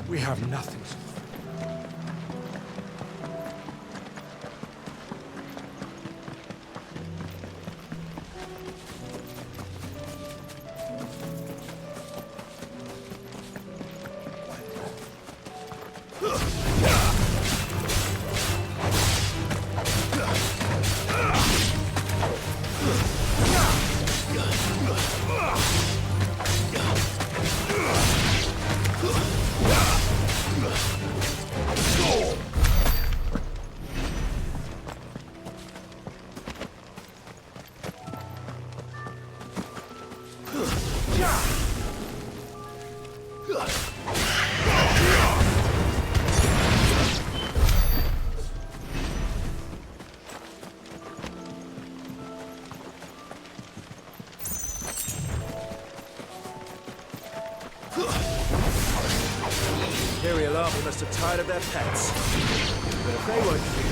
We have nothing. Here we are, we must have tired of their pets. But if they won't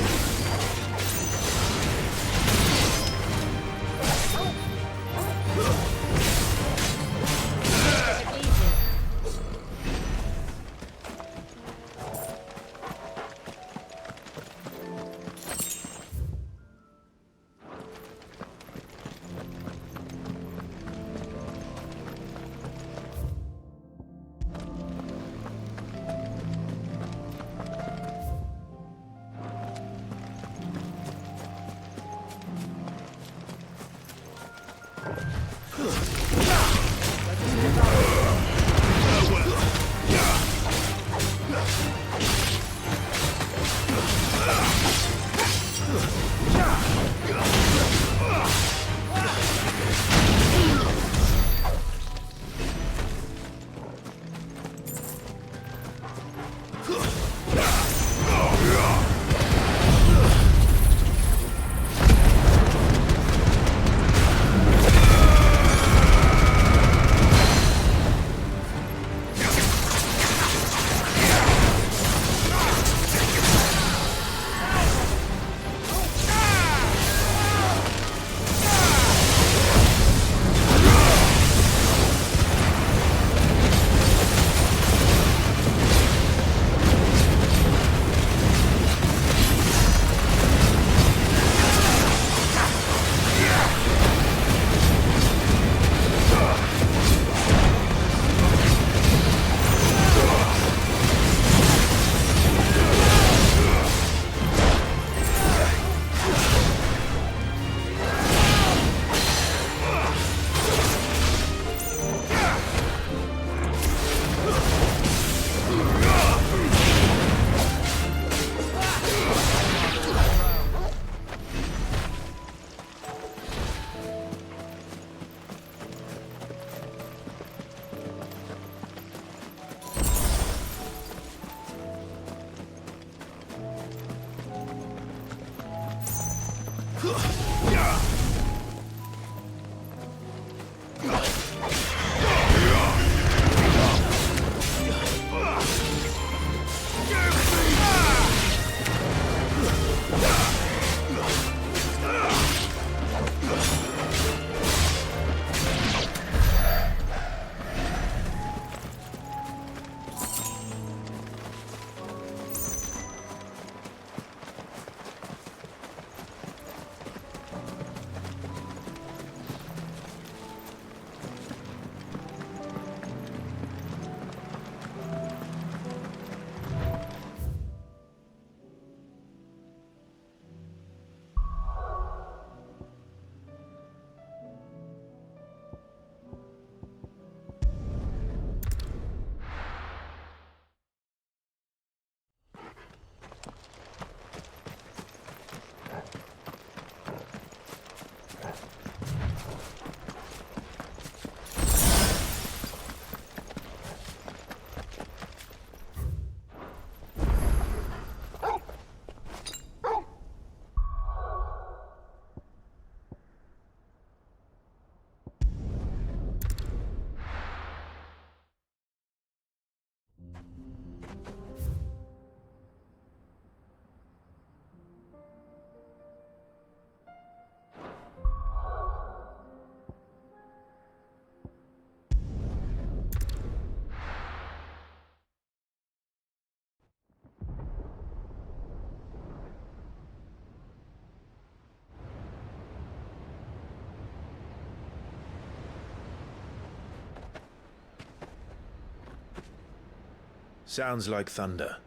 Sounds like thunder.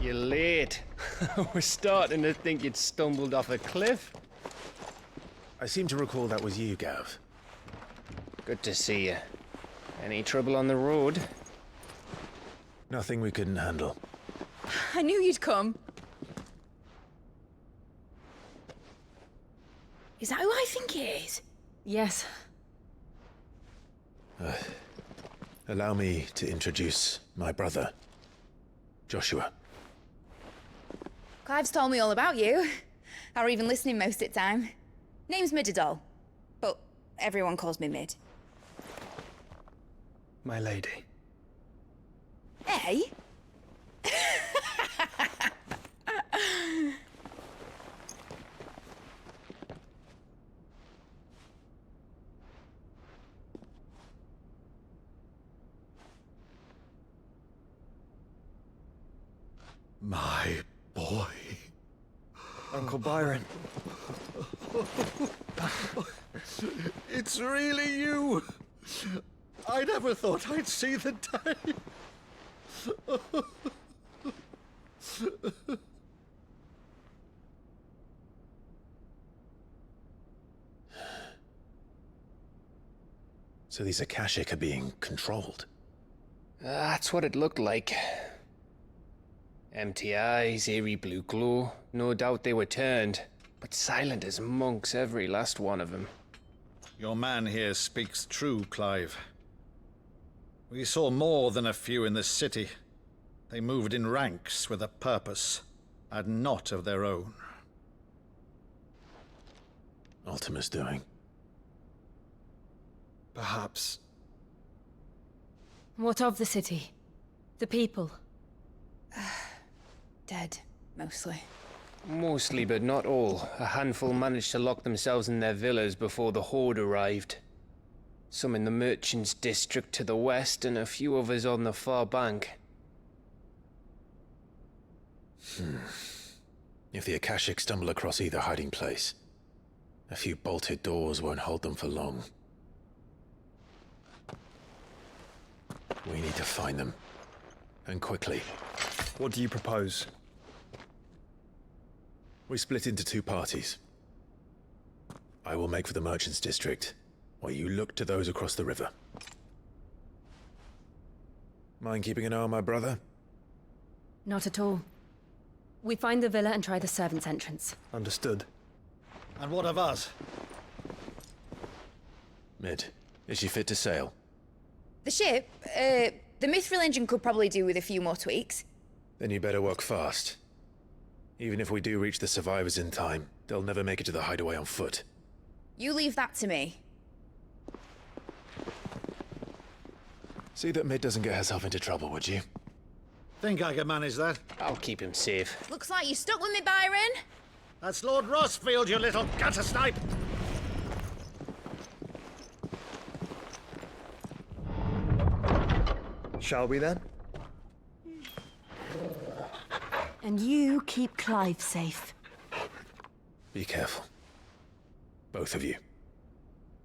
You're late. We're starting to think you'd stumbled off a cliff. I seem to recall that was you, Gav. Good to see you. Any trouble on the road? Nothing we couldn't handle. I knew you'd come. Is that who I think it is? Yes. Allow me to introduce my brother, Joshua. Clive's told me all about you. Or even listening most of the time. Name's Midadol, but everyone calls me Mid. My lady. Hey? My boy. Uncle Byron. It's really you. I never thought I'd see the day. So these Akashic are being controlled. That's what it looked like. Empty eyes, eerie blue glow. No doubt they were turned, but silent as monks, every last one of them. Your man here speaks true, Clive. We saw more than a few in the city. They moved in ranks with a purpose, and not of their own. Ultima's doing. Perhaps. What of the city? The people? Dead, mostly. Mostly, but not all. A handful managed to lock themselves in their villas before the Horde arrived. Some in the merchants' district to the west, and a few others on the far bank. If the Akashic stumble across either hiding place, a few bolted doors won't hold them for long. We need to find them. And quickly. What do you propose? We split into two parties. I will make for the merchants' district, while you look to those across the river. Mind keeping an eye on my brother? Not at all. We find the villa and try the servants' entrance. Understood. And what of us? Mid, is she fit to sail? The ship, the Mithril engine could probably do with a few more tweaks. Then you better work fast. Even if we do reach the survivors in time, they'll never make it to the hideaway on foot. You leave that to me. See that Mid doesn't get herself into trouble, would you? Think I can manage that? I'll keep him safe. Looks like you stuck with me, Byron. That's Lord Rossfield, you little gutter snipe! Shall we then? And you keep Clive safe. Be careful. Both of you.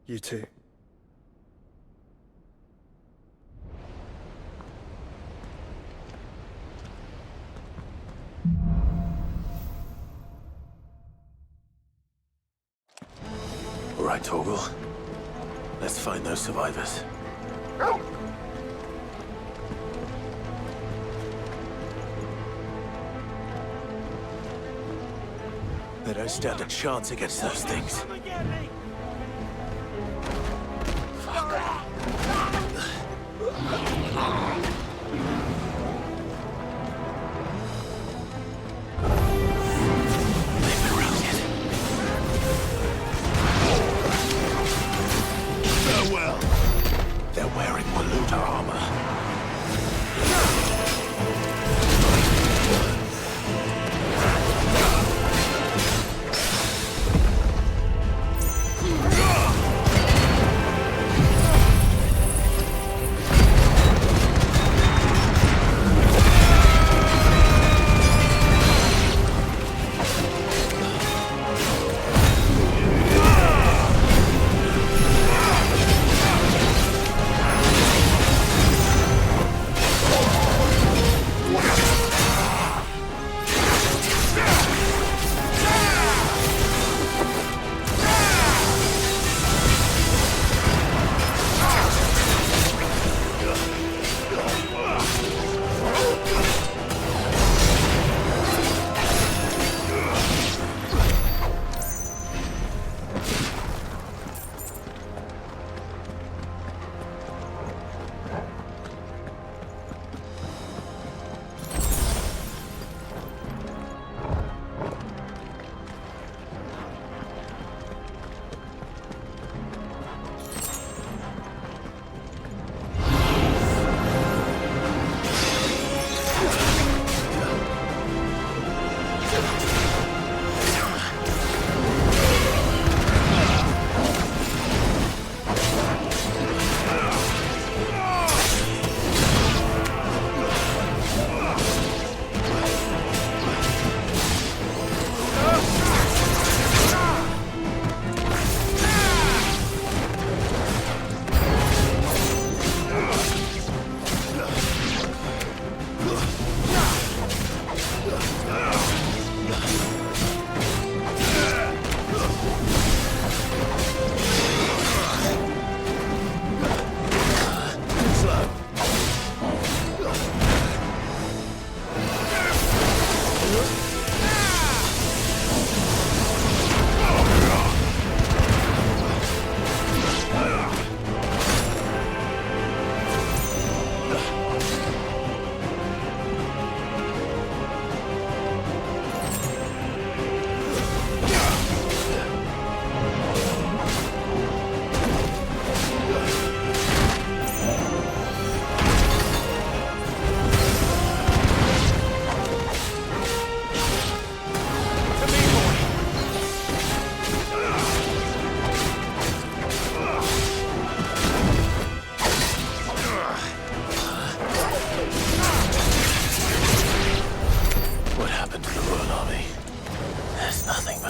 You too. All right, Torgal. Let's find those survivors. They don't stand a chance against those things. They've been routed. Farewell. They're wearing Waluta armor.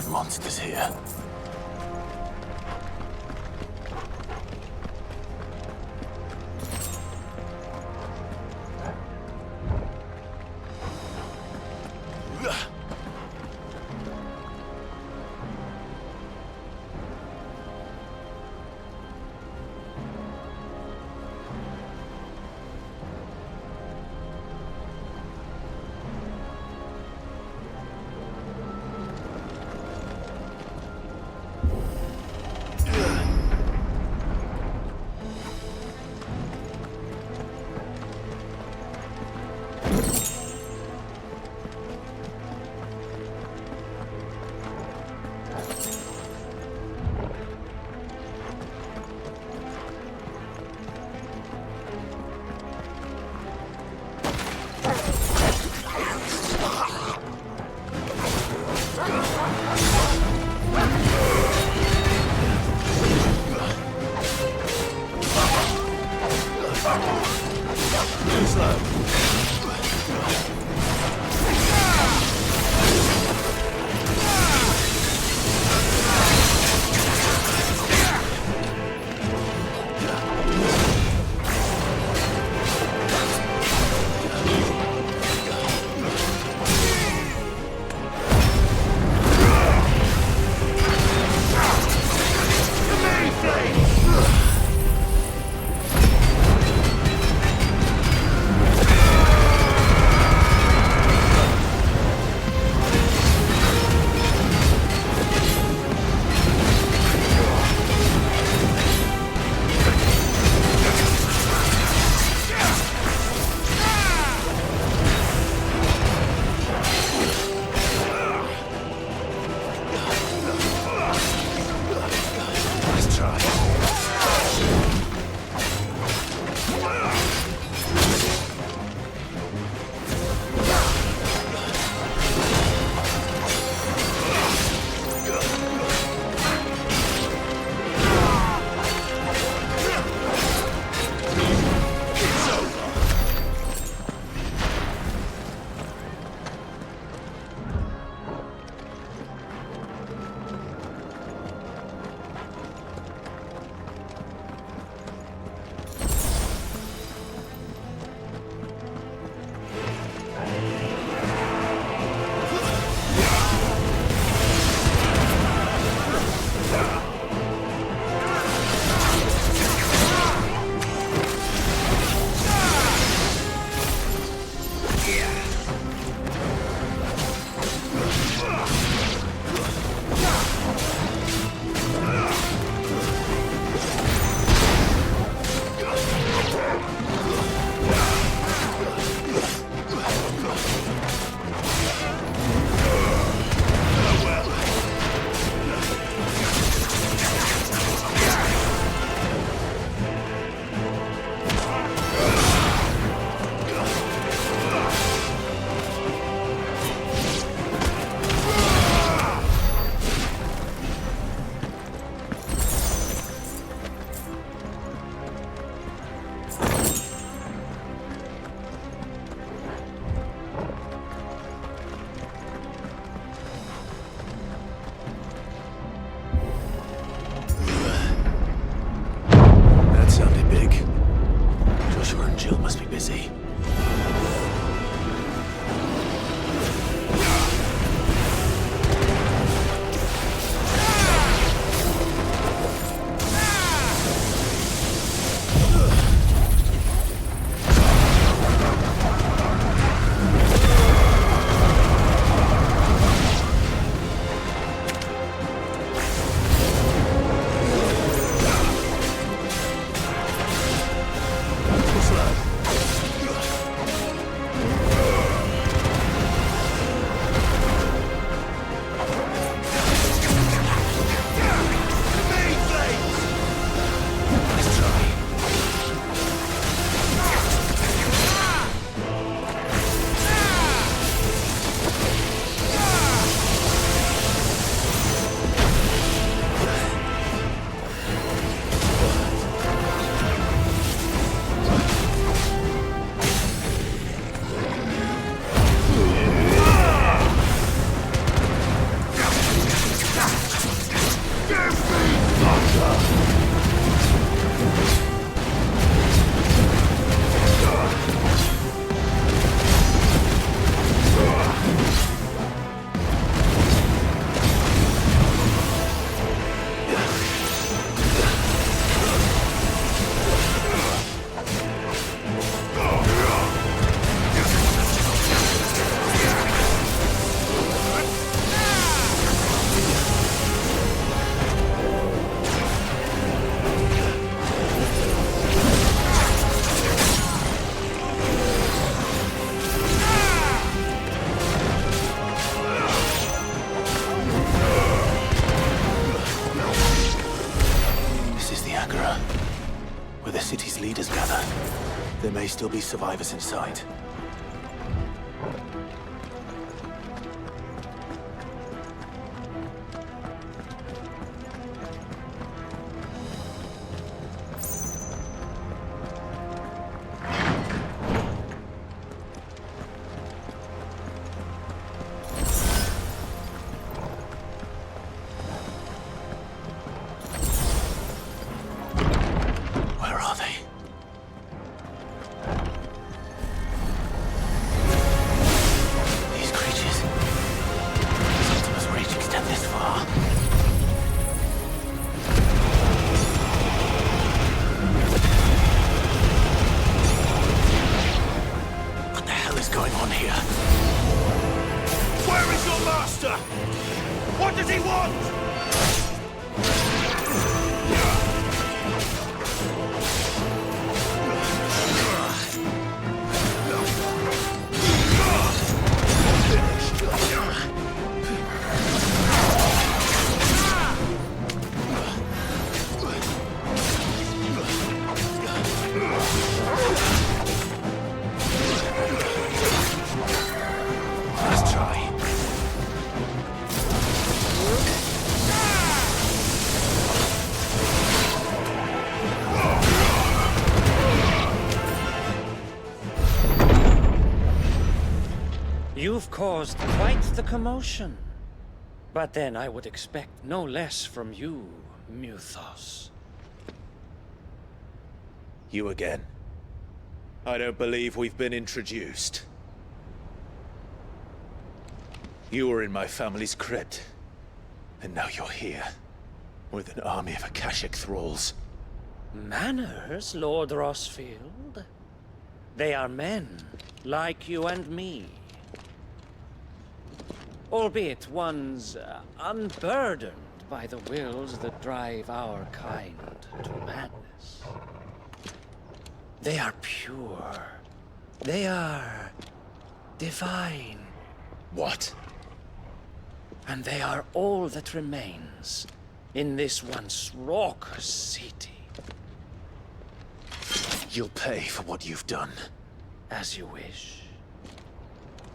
monsters here. city's leaders gather, there may still be survivors in sight. Where are they? These creatures. Ultima's reach extend this far. What the hell is going on here? Where is your master? What does he want? Let's try. You've caused quite the commotion. But then I would expect no less from you, Muthos. You again. I don't believe we've been introduced. You were in my family's crypt, and now you're here, with an army of Akashic thralls. Manners, Lord Rossfield? They are men, like you and me. Albeit ones unburdened by the wills that drive our kind to madness. They are pure. They are divine. What? And they are all that remains in this once raucous city. You'll pay for what you've done. As you wish.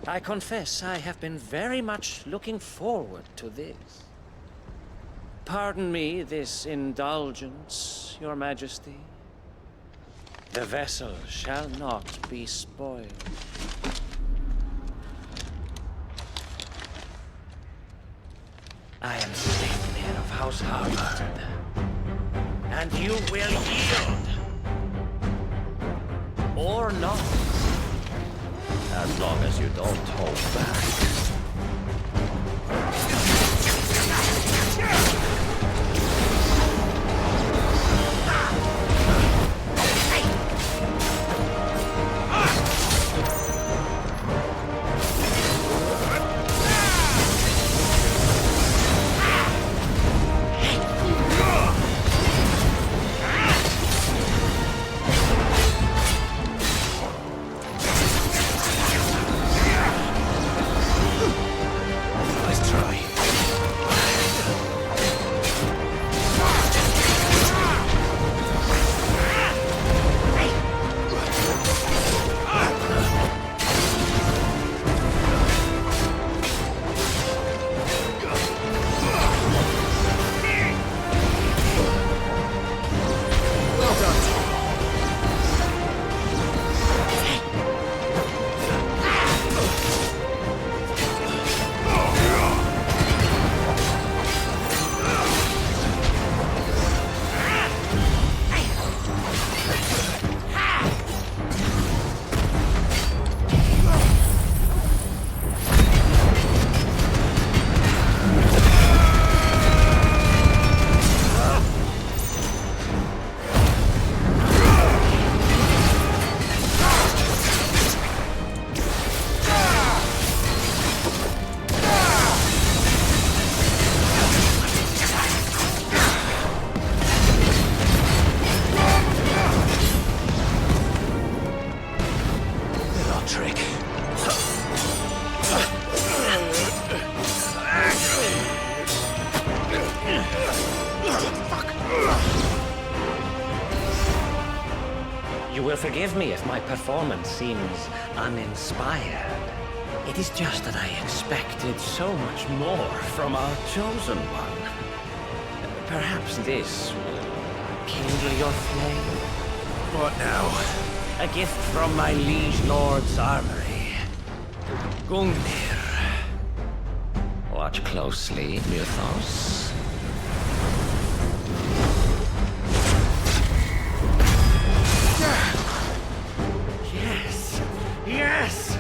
I confess I have been very much looking forward to this. Pardon me this indulgence, Your Majesty. The vessel shall not be spoiled. I am Sleipnir of House Harvard, and you will yield. Or not. As long as you don't hold back. You will forgive me if my performance seems uninspired. It is just that I expected so much more from our chosen one. Perhaps this will kindle your flame? What now? A gift from my liege lord's armory. Gungnir. Watch closely, Mythos. Yes! Yes!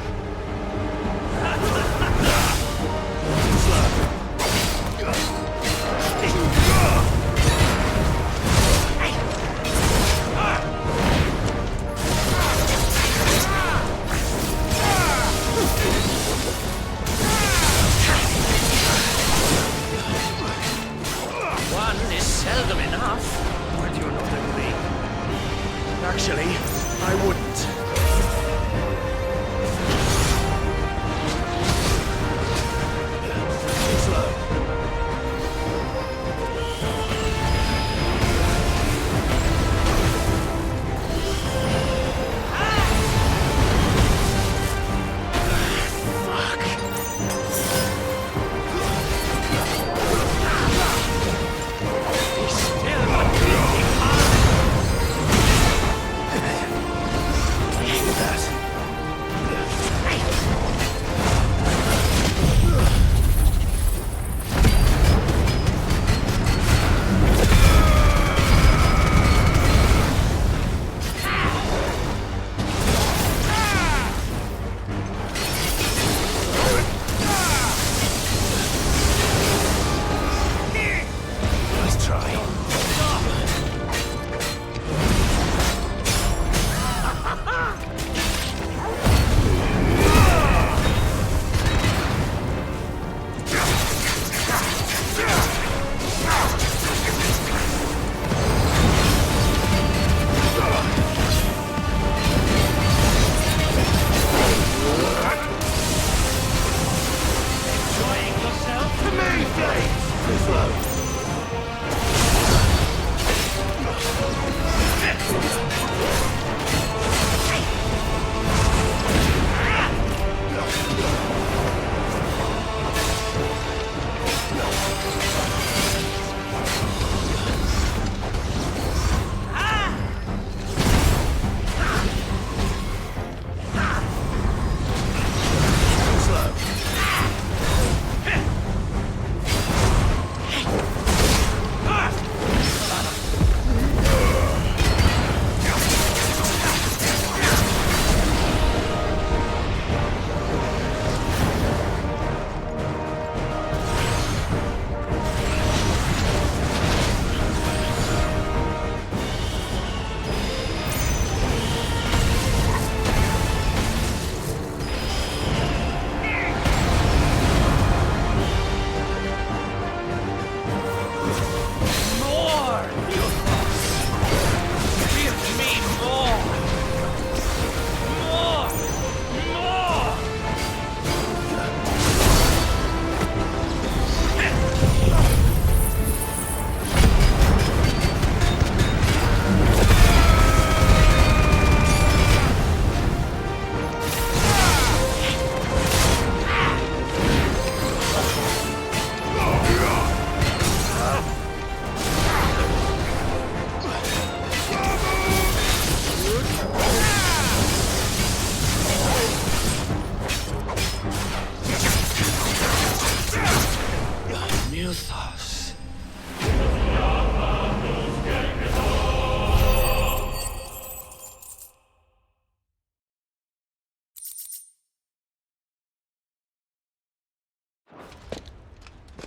One is seldom enough. Would you not agree? Actually, I wouldn't.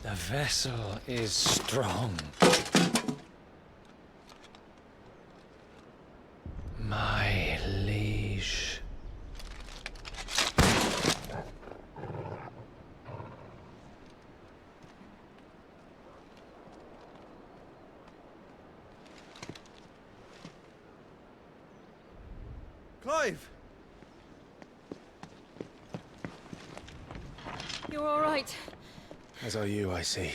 The vessel is strong. My liege. Clive! You're all right. As are you, I see.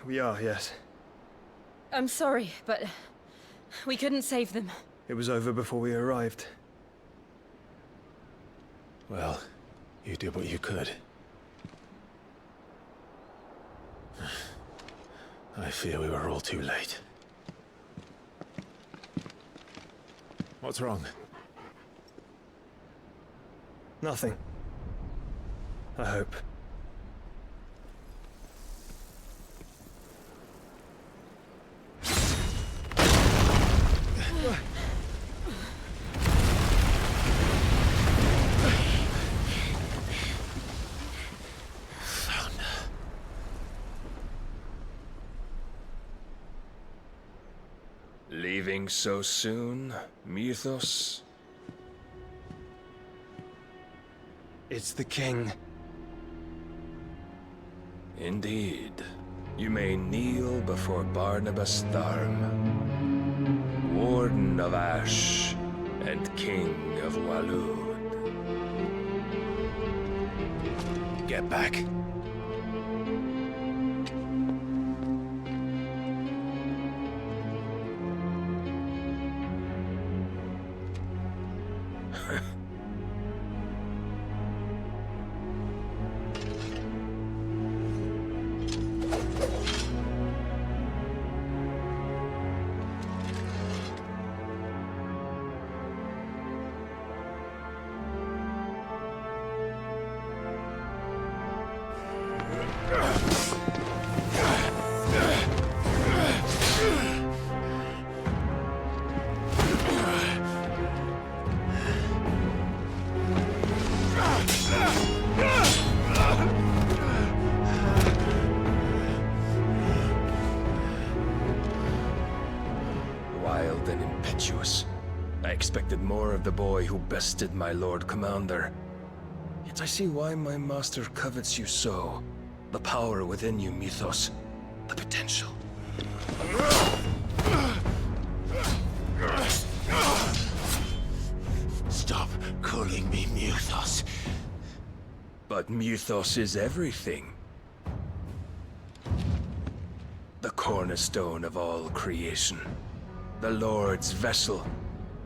We are, yes. I'm sorry, but We couldn't save them. It was over before we arrived. Well, you did what you could. I fear we were all too late. What's wrong? Nothing. I hope. Leaving so soon, Mythos? It's the king. Indeed. You may kneel before Barnabas Tharm, Warden of Ash and King of Waloed. Get back. Wild and impetuous. I expected more of the boy who bested my Lord Commander. Yet I see why my master covets you so. The power within you, Mythos. The potential. Stop calling me Mythos. But Mythos is everything. The cornerstone of all creation. The Lord's vessel.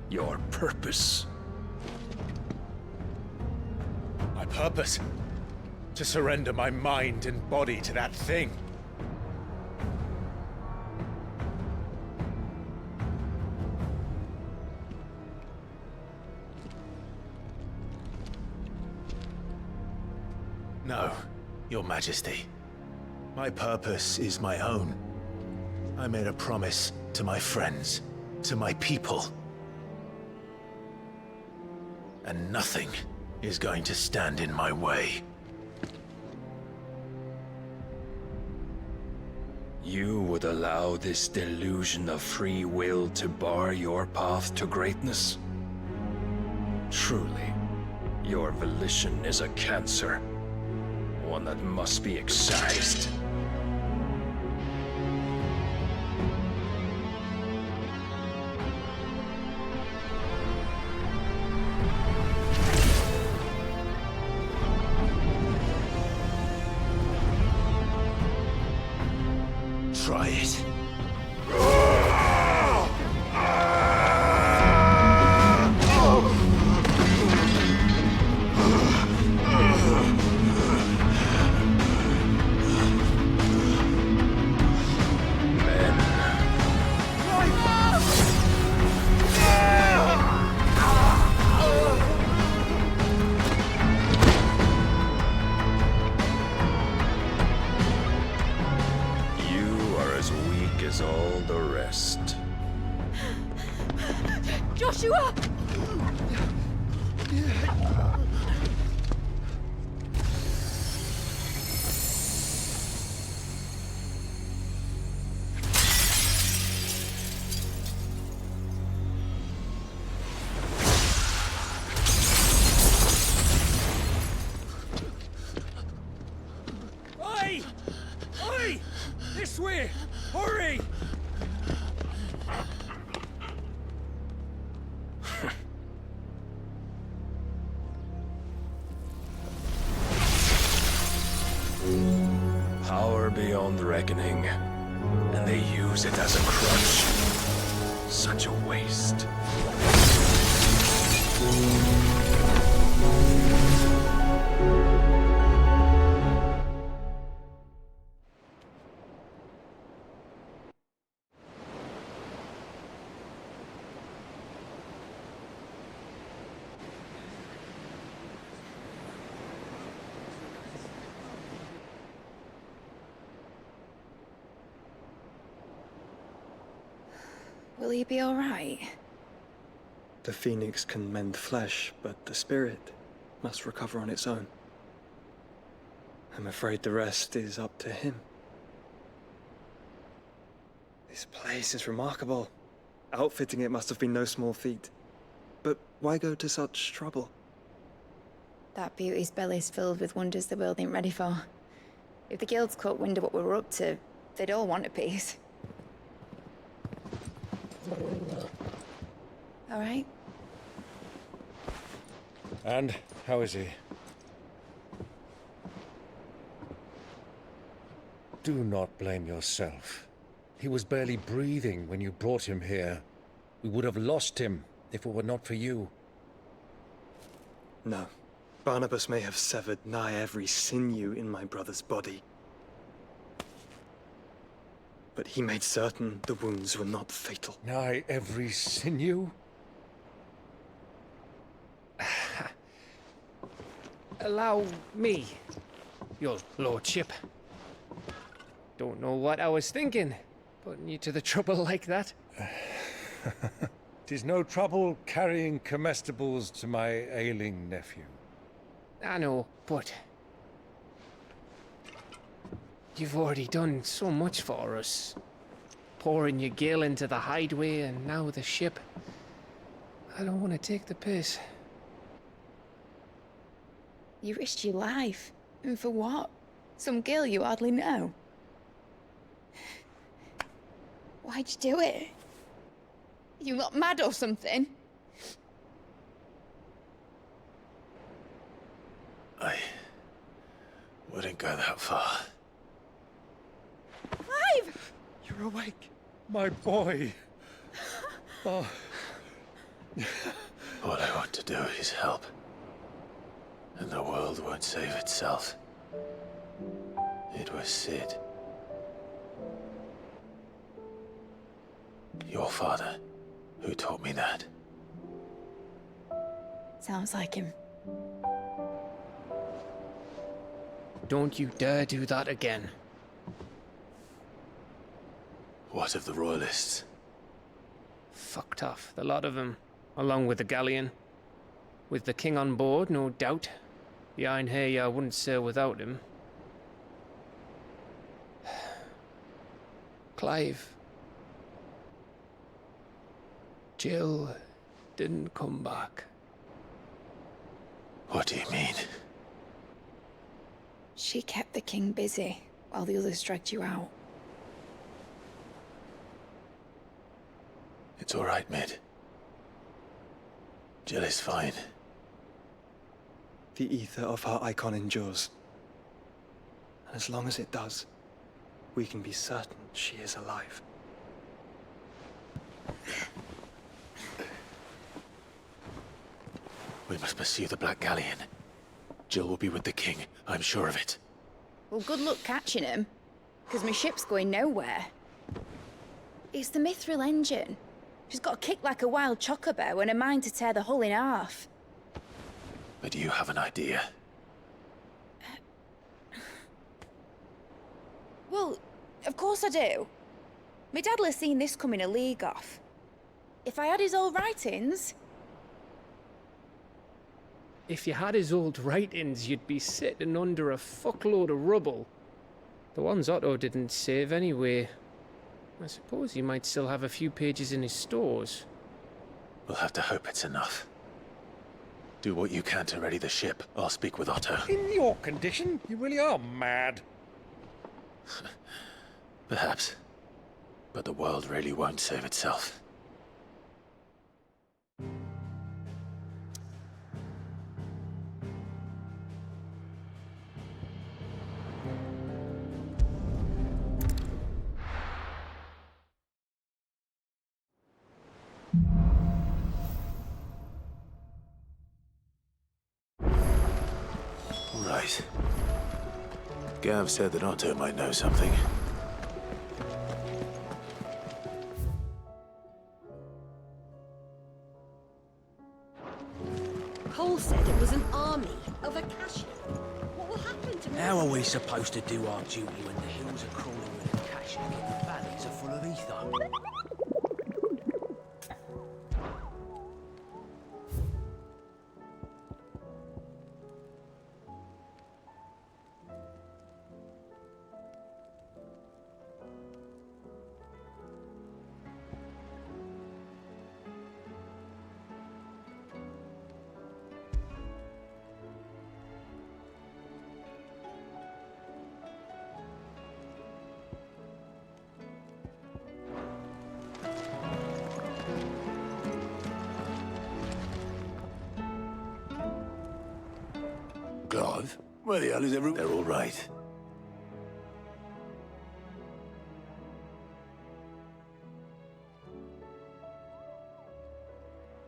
Your purpose. My purpose? To surrender my mind and body to that thing. No, Your Majesty. My purpose is my own. I made a promise to my friends, to my people. And nothing is going to stand in my way. You would allow this delusion of free will to bar your path to greatness? Truly, your volition is a cancer. One that must be excised. Try it. As all the rest. Joshua! Oi! Oi! This way! Hurry! Power beyond reckoning, and they use it as a crutch. Such a waste. Will he be all right? The phoenix can mend flesh, but the spirit must recover on its own. I'm afraid the rest is up to him. This place is remarkable. Outfitting it must have been no small feat. But why go to such trouble? That beauty's belly's filled with wonders the world ain't ready for. If the guilds caught wind of what we were up to, they'd all want a piece. All right? And how is he? Do not blame yourself. He was barely breathing when you brought him here. We would have lost him if it were not for you. No. Barnabas may have severed nigh every sinew in my brother's body. But he made certain the wounds were not fatal. Nigh every sinew? Allow me, your lordship. Don't know what I was thinking, putting you to the trouble like that. 'Tis no trouble carrying comestibles to my ailing nephew. I know, but you've already done so much for us. Pouring your gil into the hideaway and now the ship. I don't want to take the piss. You risked your life. And for what? Some girl you hardly know. Why'd you do it? You not mad or something? I wouldn't go that far. Clive! You're awake, my boy. Oh. All I want to do is help. And the world won't save itself. It was Sid. Your father, who taught me that. Sounds like him. Don't you dare do that again. What of the Royalists? Fucked off, the lot of them, along with the galleon. With the king on board, no doubt. The Iron Hair wouldn't sail without him. Clive. Jill didn't come back. What do you mean? She kept the king busy while the others dragged you out. It's all right, Mid. Jill is fine. The ether of her icon endures. And as long as it does, we can be certain she is alive. We must pursue the Black Galleon. Jill will be with the king, I'm sure of it. Well, good luck catching him, because my ship's going nowhere. It's the Mithril engine. She's got a kick like a wild chocobo and a mind to tear the hull in half. But do you have an idea? Well, of course I do. My dad'll have seen this coming a league off. If I had his old writings... If you had his old writings, you'd be sitting under a fuckload of rubble. The ones Otto didn't save anyway. I suppose he might still have a few pages in his stores. We'll have to hope it's enough. Do what you can to ready the ship. I'll speak with Otto. In your condition, you really are mad. Perhaps. But the world really won't save itself. Gav said that Otto might know something. Cole said it was an army of Akashi. What will happen to me? How are we supposed to do our duty when the hills are crawling with Akashi and the valleys are full of ether? Clive? Where the hell is everyone? They're all right.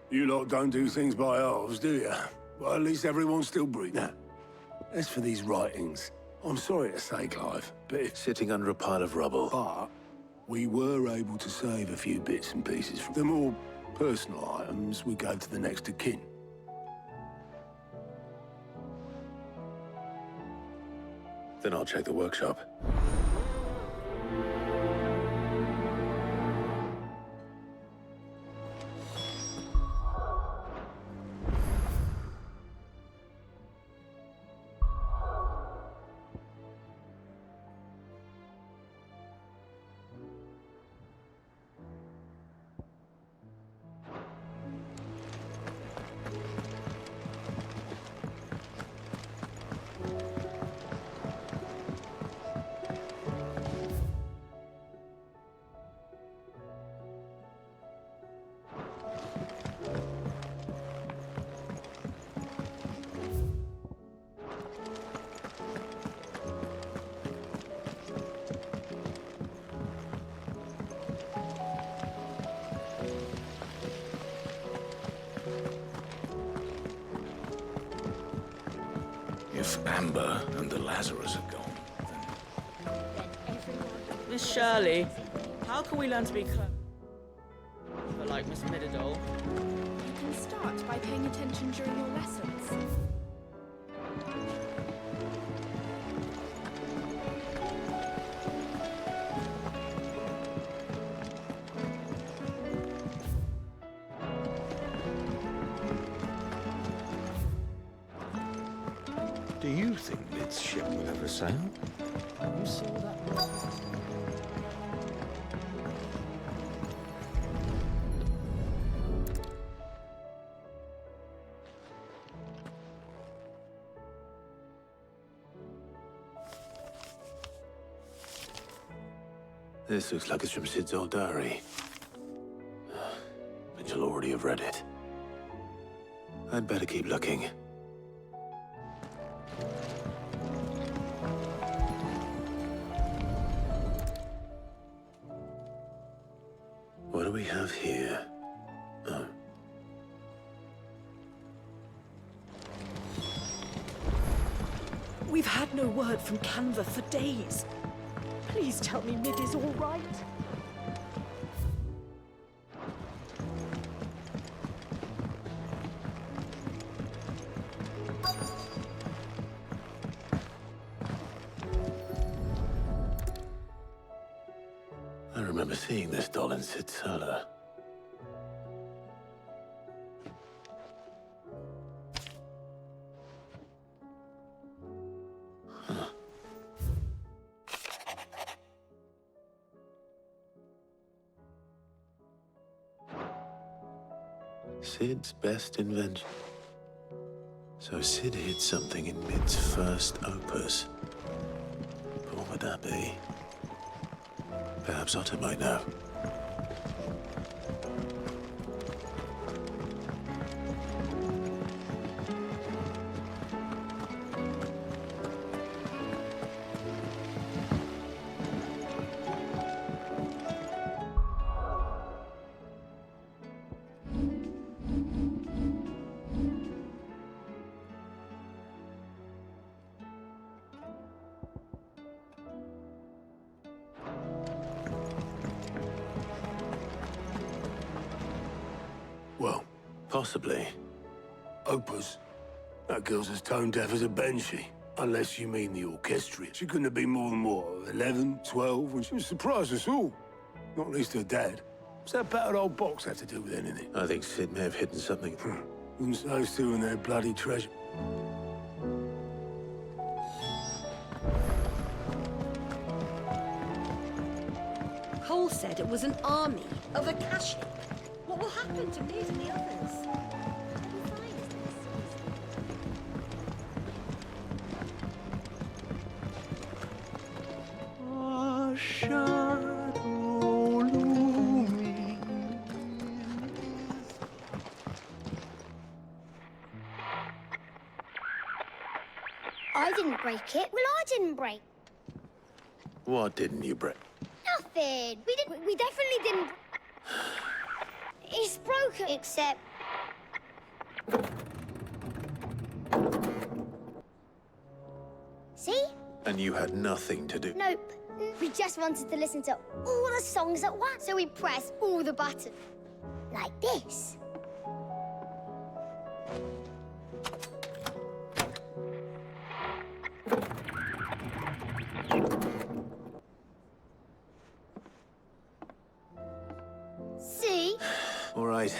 You lot don't do things by halves, do you? Well, at least everyone's still breathing. Now, as for these writings, I'm sorry to say, Clive, but if... Sitting under a pile of rubble. But we were able to save a few bits and pieces. The more personal items, we go to the next of kin. Then I'll check the workshop. If Amber and the Lazarus are gone, Miss Shirley, how can we learn to be clever? Like Miss Middledole. You can start by paying attention during your lessons. do you think Lid's ship will ever sail? You saw that? This looks like it's from Sid's old diary. But you'll already have read it. I'd better keep looking. What do we have here? Oh. We've had no word from Canva for days. Please tell me Mid is all right. I remember seeing this doll in Sid's cellar. Sid's best invention. So Sid hid something in Mid's first opus. But what would that be? Perhaps Otto might know. Possibly. Opus. That girl's as tone deaf as a banshee. Unless you mean the orchestra. She couldn't have been more than, what, 11, 12, when she was surprised us all. Not least her dad. What's that battered old box have to do with anything? I think Sid may have hidden something. Wouldn't those two and their bloody treasure. Cole said it was an army of Akashic. What will happen to Nate and the others? I didn't break it. Well, I didn't break. What didn't you break? Nothing. We definitely didn't. It's broken. Except. See? And you had nothing to do. Nope. We just wanted to listen to all the songs at once, so we pressed all the buttons. Like this. See? All right.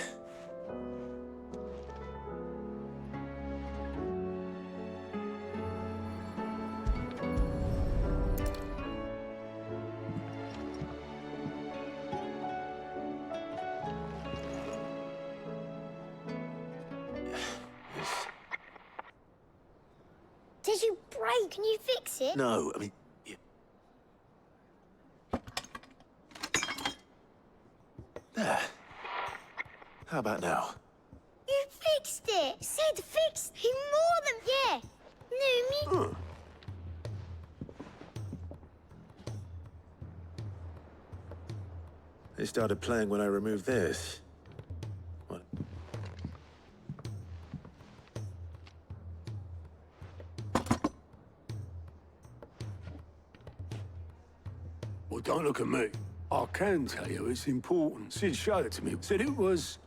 Did you break? Can you fix it? No, I mean... There. How about now? You fixed it. Sid fixed it. More than... Yeah. No, me... They started playing when I removed this. What? Well, don't look at me. I can tell you it's important. Sid showed it to me. Said it was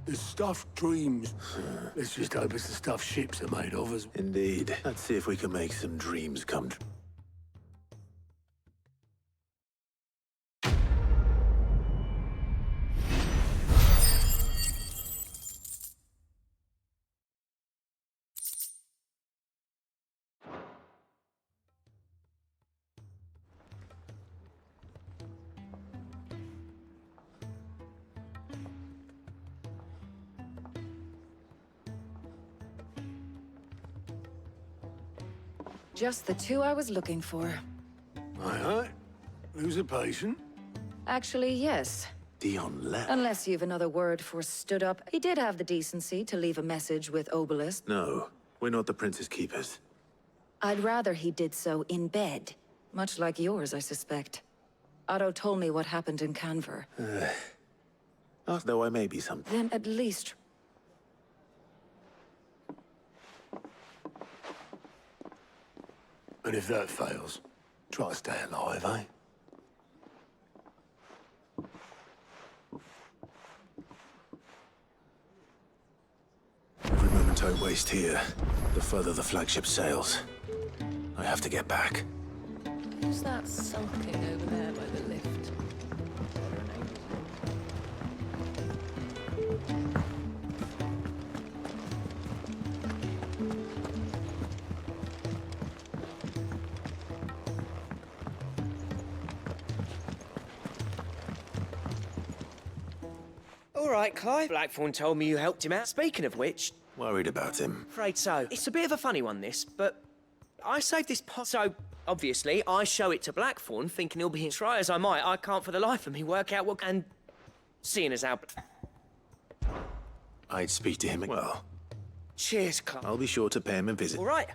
the stuff dreams. Let's just hope it's the stuff ships are made of. Indeed. Let's see if we can make some dreams come true. Just the two I was looking for. Aye. Who's a patient? Actually, yes. Dion left. Unless you've another word for stood up. He did have the decency to leave a message with Obelisk. No, we're not the Prince's keepers. I'd rather he did so in bed. Much like yours, I suspect. Otto told me what happened in Canver. Though I may be some... Then at least... And if that fails, try to stay alive, eh? Every moment I waste here, the further the flagship sails. I have to get back. Who's that sulking over there by the lift? All right, Clive. Blackthorn told me you helped him out. Speaking of which... Worried about him. Afraid so. It's a bit of a funny one, this, but... I saved this pot... So, obviously, I show it to Blackthorn, thinking he'll be here. Try as I might, I can't for the life of me work out what... And... Seeing as how... I'd speak to him. Well... Cheers, Clive. I'll be sure to pay him a visit. All right.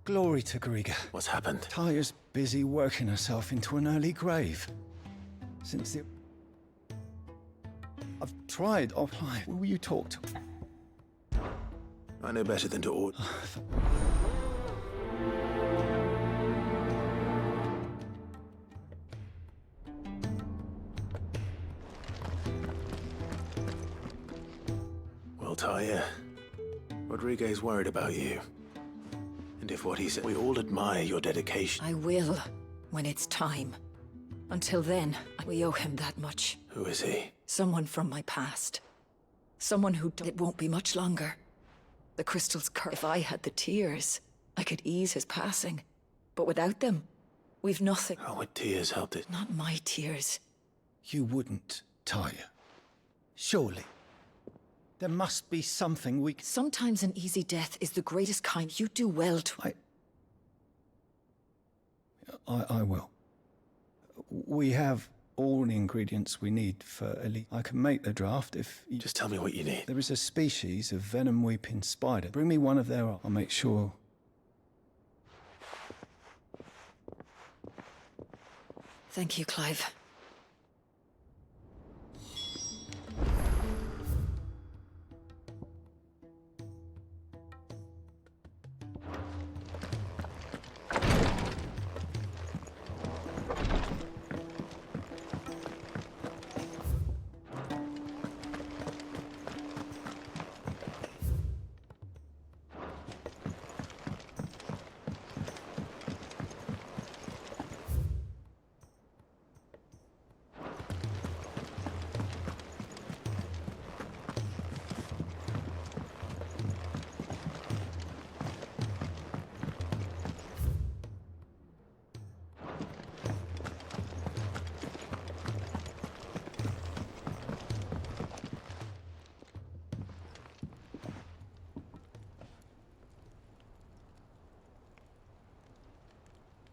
Glory to Griga. What's happened? Talia's busy working herself into an early grave. Since the... I've tried offline. Will you talk to... I know better than to order. Well, Talia, Rodriguez worried about you. And if what he said, we all admire your dedication. I will, when it's time. Until then, we owe him that much. Who is he? Someone from my past. Someone who... It won't be much longer. The crystal's curse. If I had the tears, I could ease his passing. But without them, we've nothing. How would tears help it? Not my tears. You wouldn't, Talia. Surely. There must be something we... Sometimes an easy death is the greatest kind. You do well to... I will. We have all the ingredients we need for elite. I can make the draft if... Just tell me what you need. There is a species of venom-weeping spider. Bring me one of their... I'll make sure... Thank you, Clive.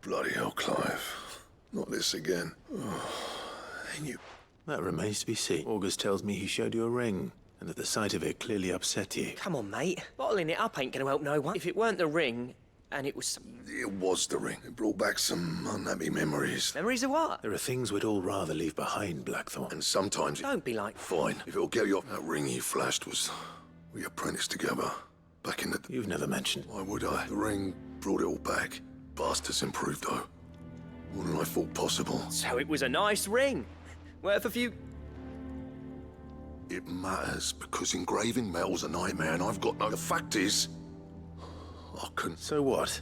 Bloody hell, Clive. Not this again. And you... That remains to be seen. August tells me he showed you a ring, and that the sight of it clearly upset you. Come on, mate. Bottling it up ain't gonna help no one. If it weren't the ring, and it was... It was the ring. It brought back some unhappy memories. Memories of what? There are things we'd all rather leave behind, Blackthorn. And sometimes... Don't be like... Fine. If it'll get you off... That ring he flashed was... We apprenticed together. Back in the... You've never mentioned... Why would I? The ring brought it all back. Bastards improved, though. More than I thought possible. So it was a nice ring. Worth a few... It matters, because engraving metal's a nightmare, and I've got no... The fact is... I couldn't... So what?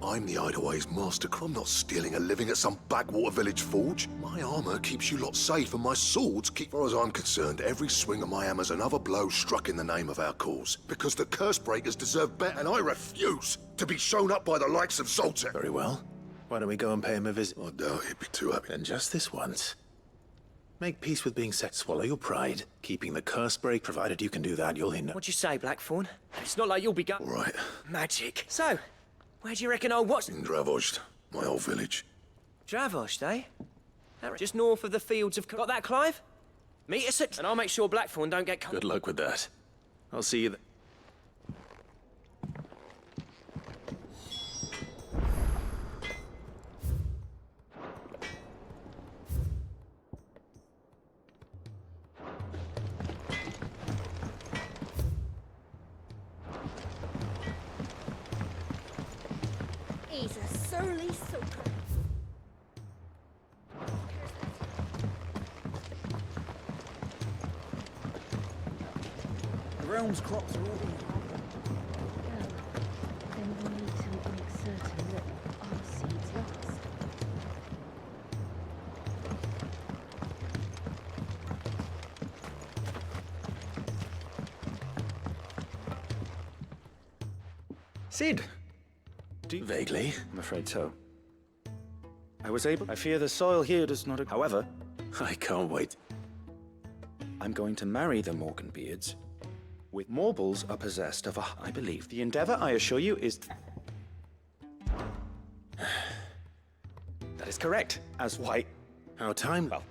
I'm the Hideaway's master. I'm not stealing a living at some backwater village forge. My armor keeps you lot safe, and my swords keep... As far as I'm concerned, every swing of my hammer's another blow struck in the name of our cause. Because the curse breakers deserve better, and I refuse to be shown up by the likes of Zoltan. Very well. Why don't we go and pay him a visit? I doubt he'd be too happy. And just this once. Make peace with being set. Swallow your pride. Keeping the curse break, provided you can do that, you'll hear no... What'd you say, Blackthorn? It's not like you'll be All right. Magic. So, where do you reckon old Watson... In Dravost, my old village. Dravost, eh? Just north of the fields of... Got that, Clive? Meet us at... And I'll make sure Blackthorn don't get... Good luck with that. I'll see you then. He's a surly soaker. The realm's crops are all being... Then we need to make certain that our seeds last. Sid! Vaguely. I'm afraid so. I was able... I fear the soil here does not... However... I can't wait. I'm going to marry the Morganbeards. With Morbles are possessed of a... I believe. The endeavor, I assure you, is... That is correct. As why... How time... Well...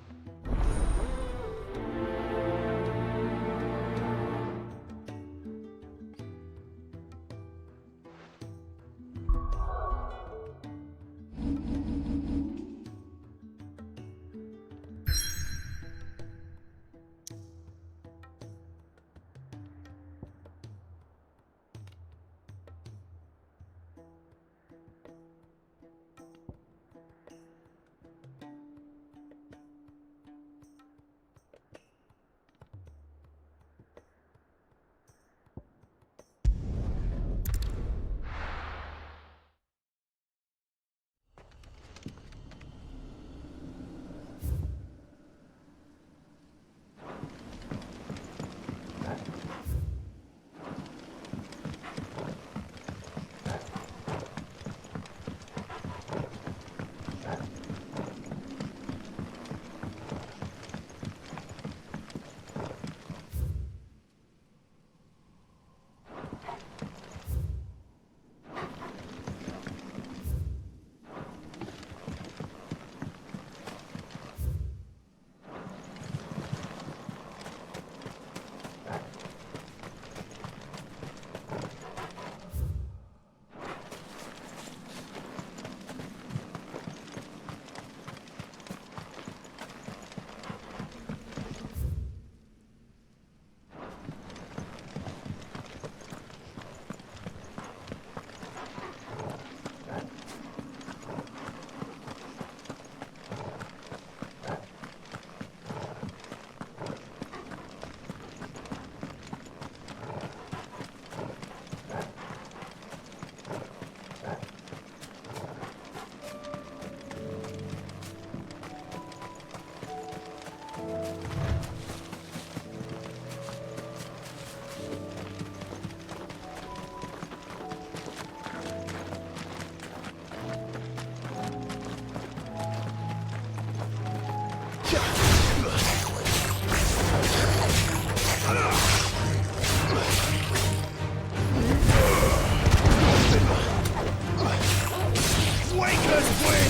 Waker's win!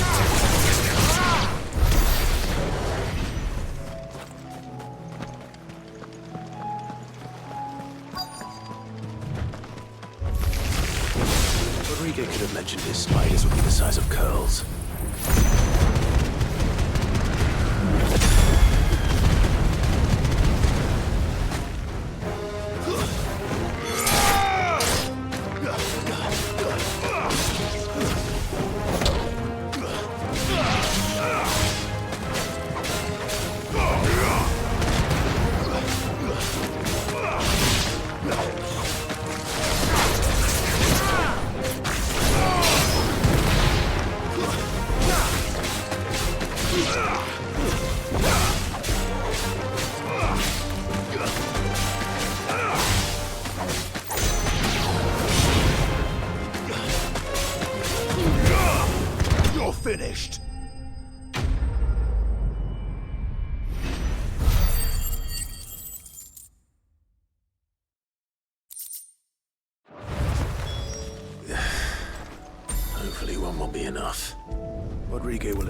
Rodrigo could have mentioned his spiders would be the size of curls. You're finished! Hopefully one will be enough. Rodrigo will...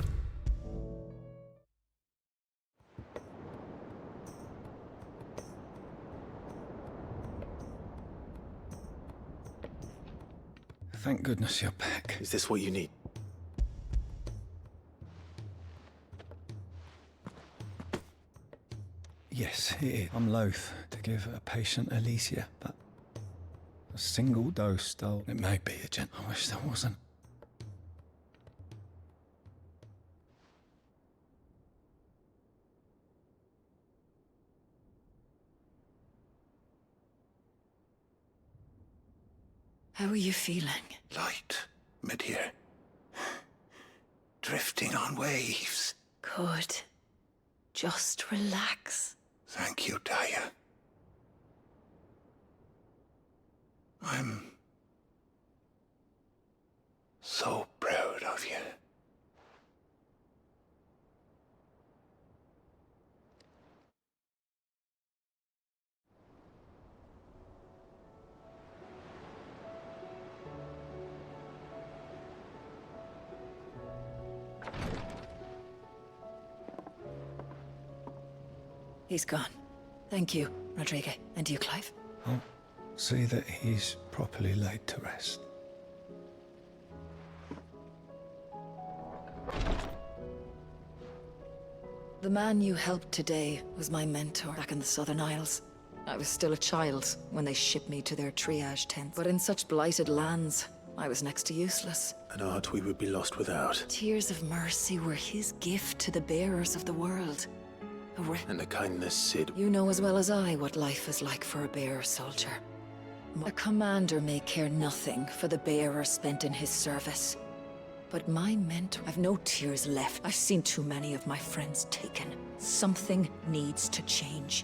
Thank goodness you're back. Is this what you need? Yes, it is. I'm loath to give a patient Alicia, but a single dose, though, it may be a gent. I wish there wasn't. How are you feeling? Light, mid-here. Drifting on waves. Good. Just relax. Thank you, Daya. I'm so proud of you. He's gone. Thank you, Rodrigo. And you, Clive. I'll see that he's properly laid to rest. The man you helped today was my mentor back in the Southern Isles. I was still a child when they shipped me to their triage tent. But in such blighted lands, I was next to useless. An art we would be lost without. Tears of mercy were his gift to the bearers of the world. And the kindness Sid... You know as well as I what life is like for a bearer soldier. A commander may care nothing for the bearer spent in his service. But my mentor... I've no tears left. I've seen too many of my friends taken. Something needs to change.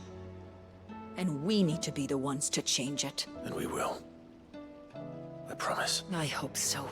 And we need to be the ones to change it. And we will. I promise. I hope so.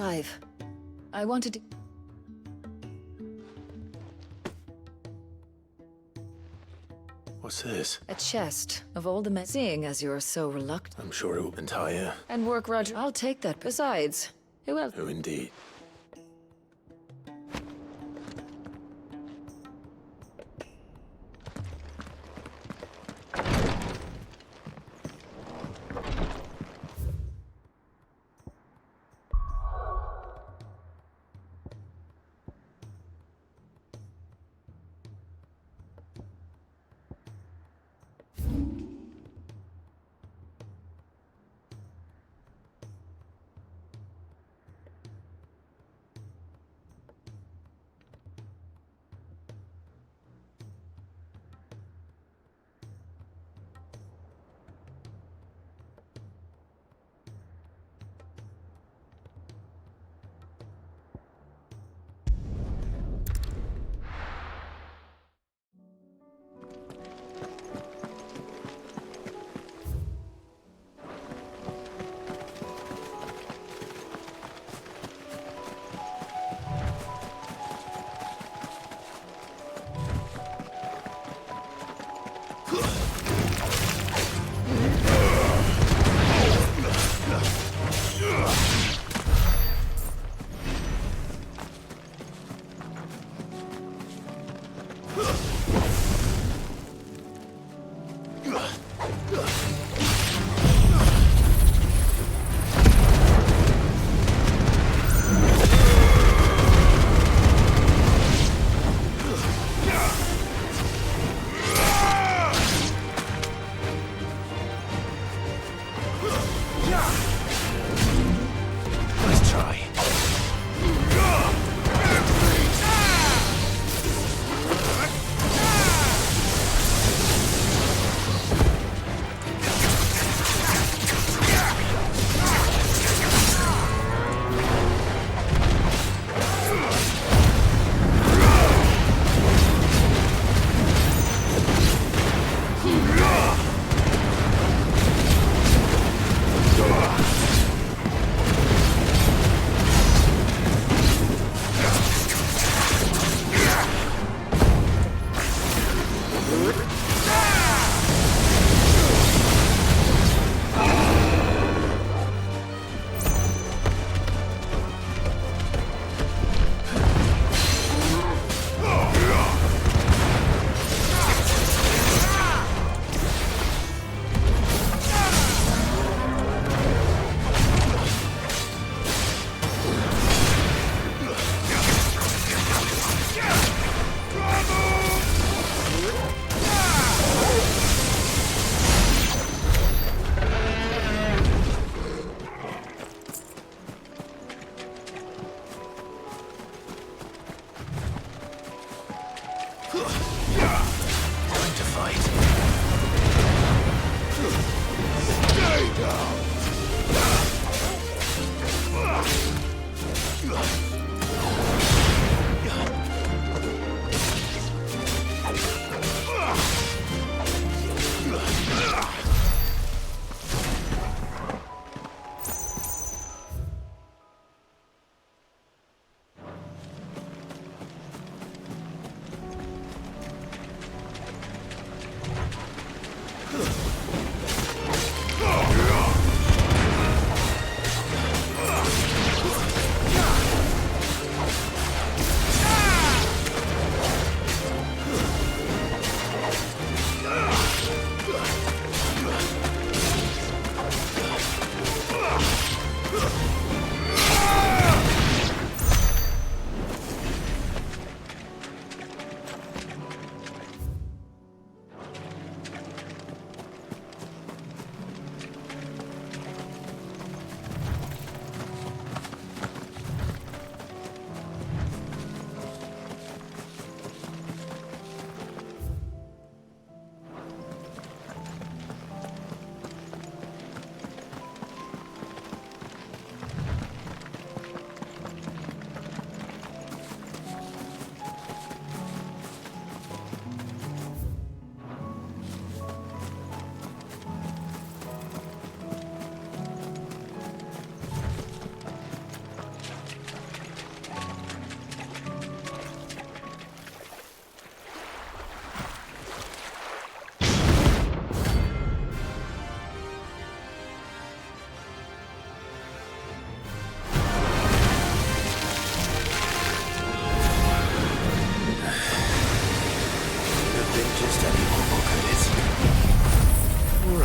Clive, I wanted to... What's this? A chest of all the men. Seeing as you're so reluctant. I'm sure it will entire. And work, Roger. I'll take that. Besides, who else? Who indeed?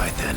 right then.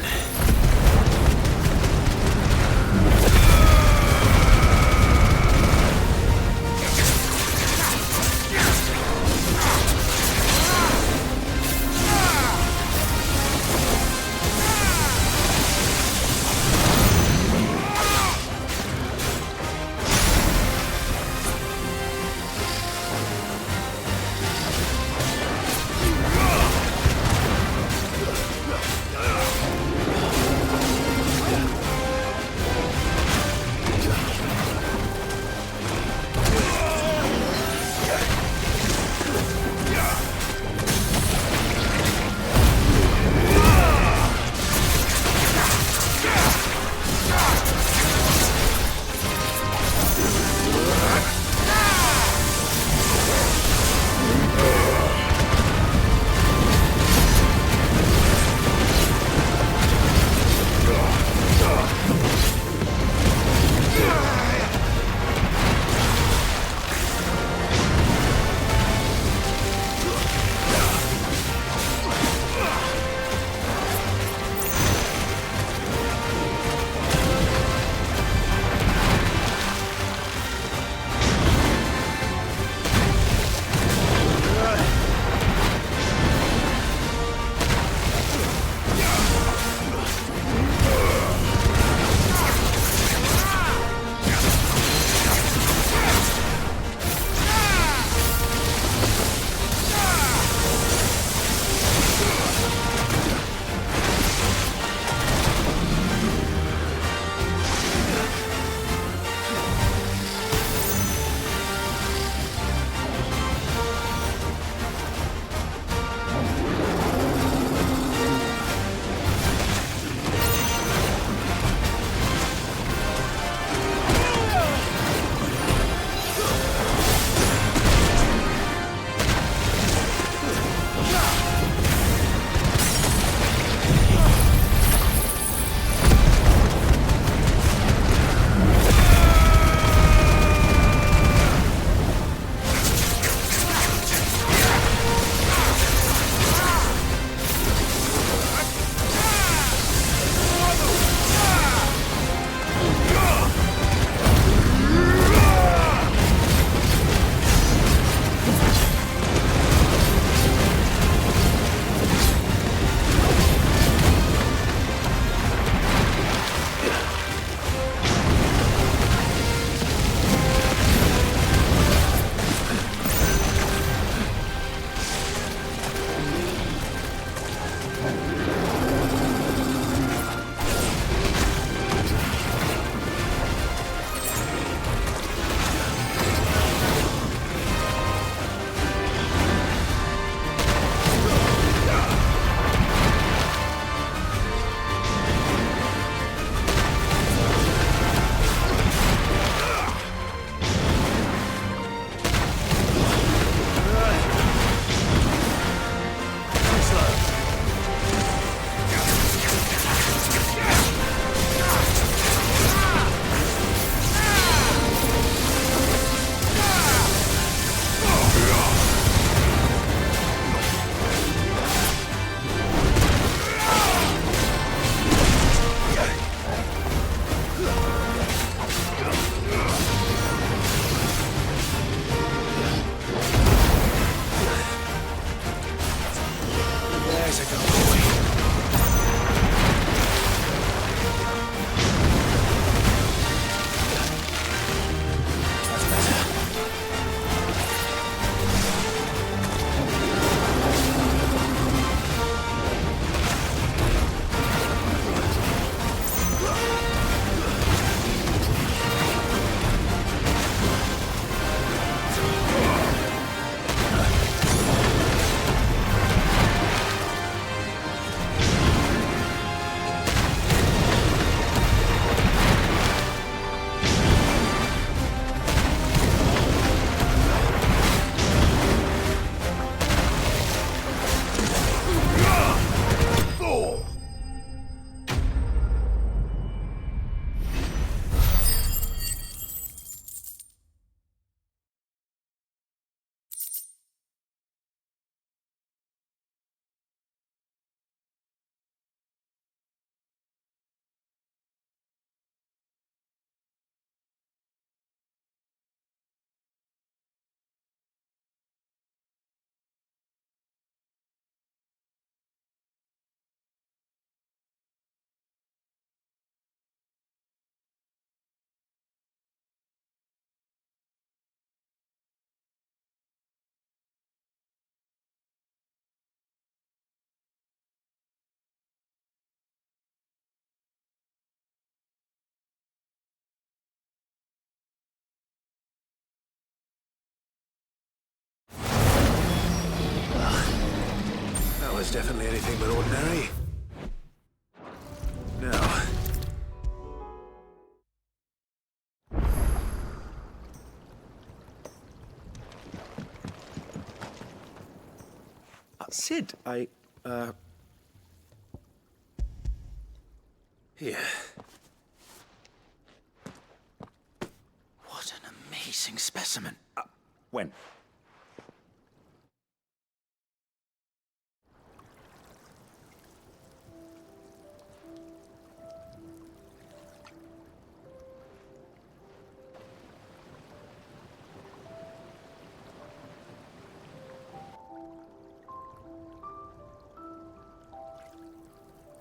was definitely anything but ordinary. Now, Sid, here. What an amazing specimen. When?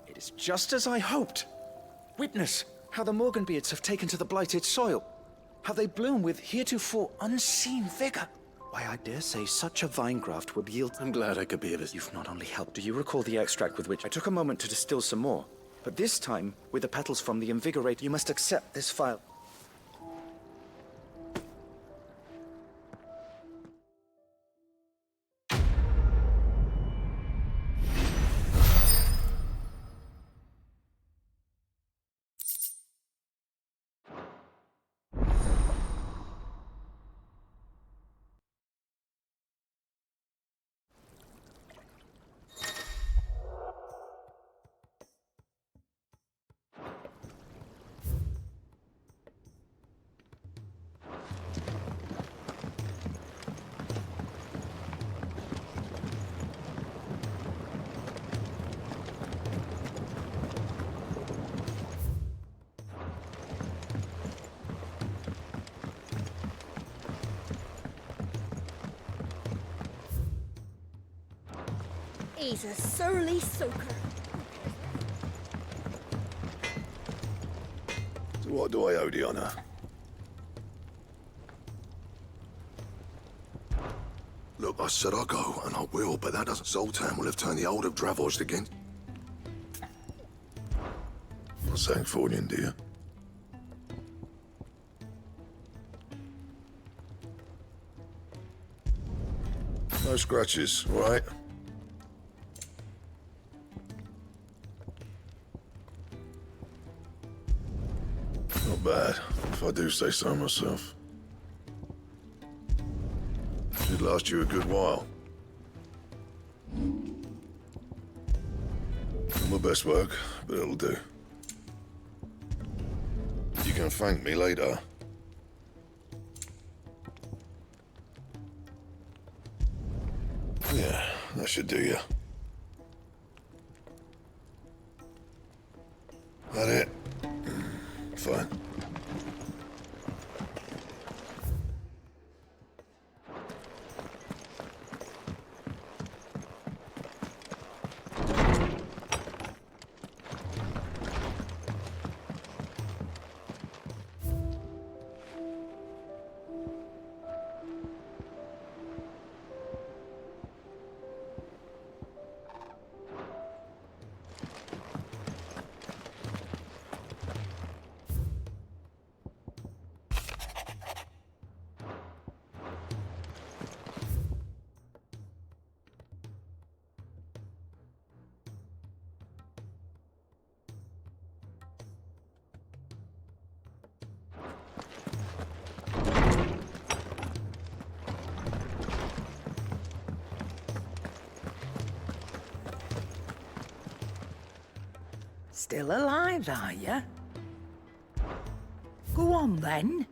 It is just as I hoped. Witness how the Morganbeards have taken to the blighted soil. How they bloom with heretofore unseen vigor. Why, I dare say such a vine graft would yield... I'm glad I could be of assistance. You've not only helped. Do you recall the extract with which I took a moment to distill some more? But this time, with the petals from the Invigorate, you must accept this file. He's a surly soaker. So what do I owe the honor? Look, I said I'll go, and I will, but that doesn't... Zoltan will have turned the old of Dravos again. Not saying for you, dear. No scratches, all right? Not bad, if I do say so myself. Should last you a good while. Not my best work, but it'll do. You can thank me later. Yeah, that should do you. That it? Fine. Still alive, are you? Go on, then.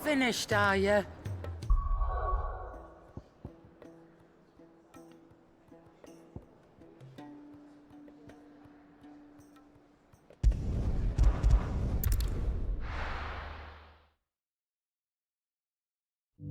Finished, are you? The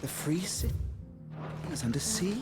Free City is under siege?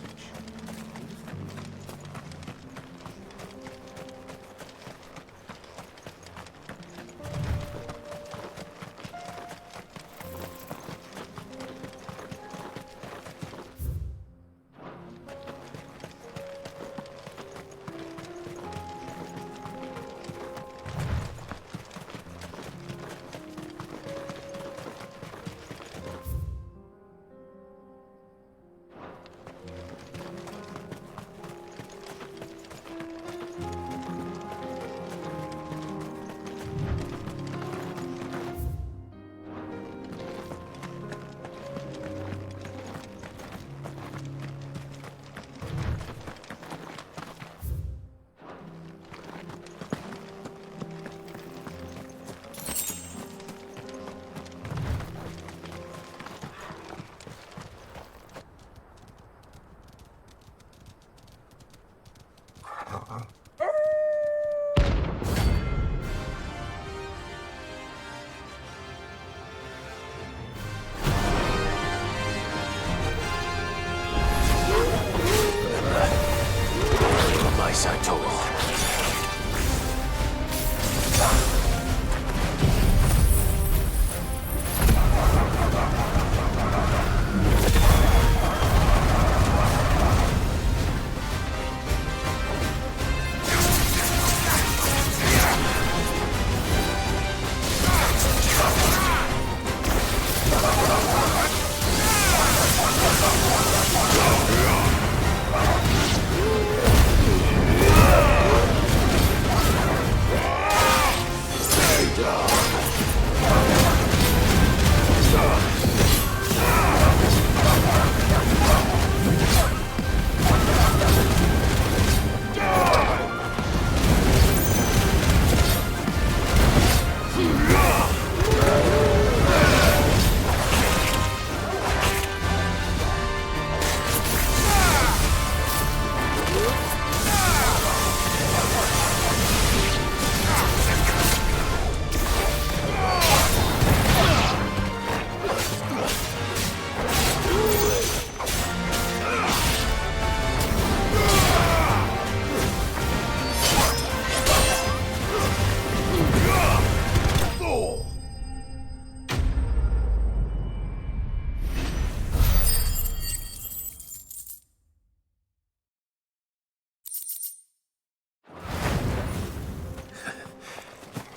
I told.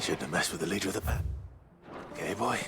Shouldn't have messed with the leader of the pack. Okay, boy?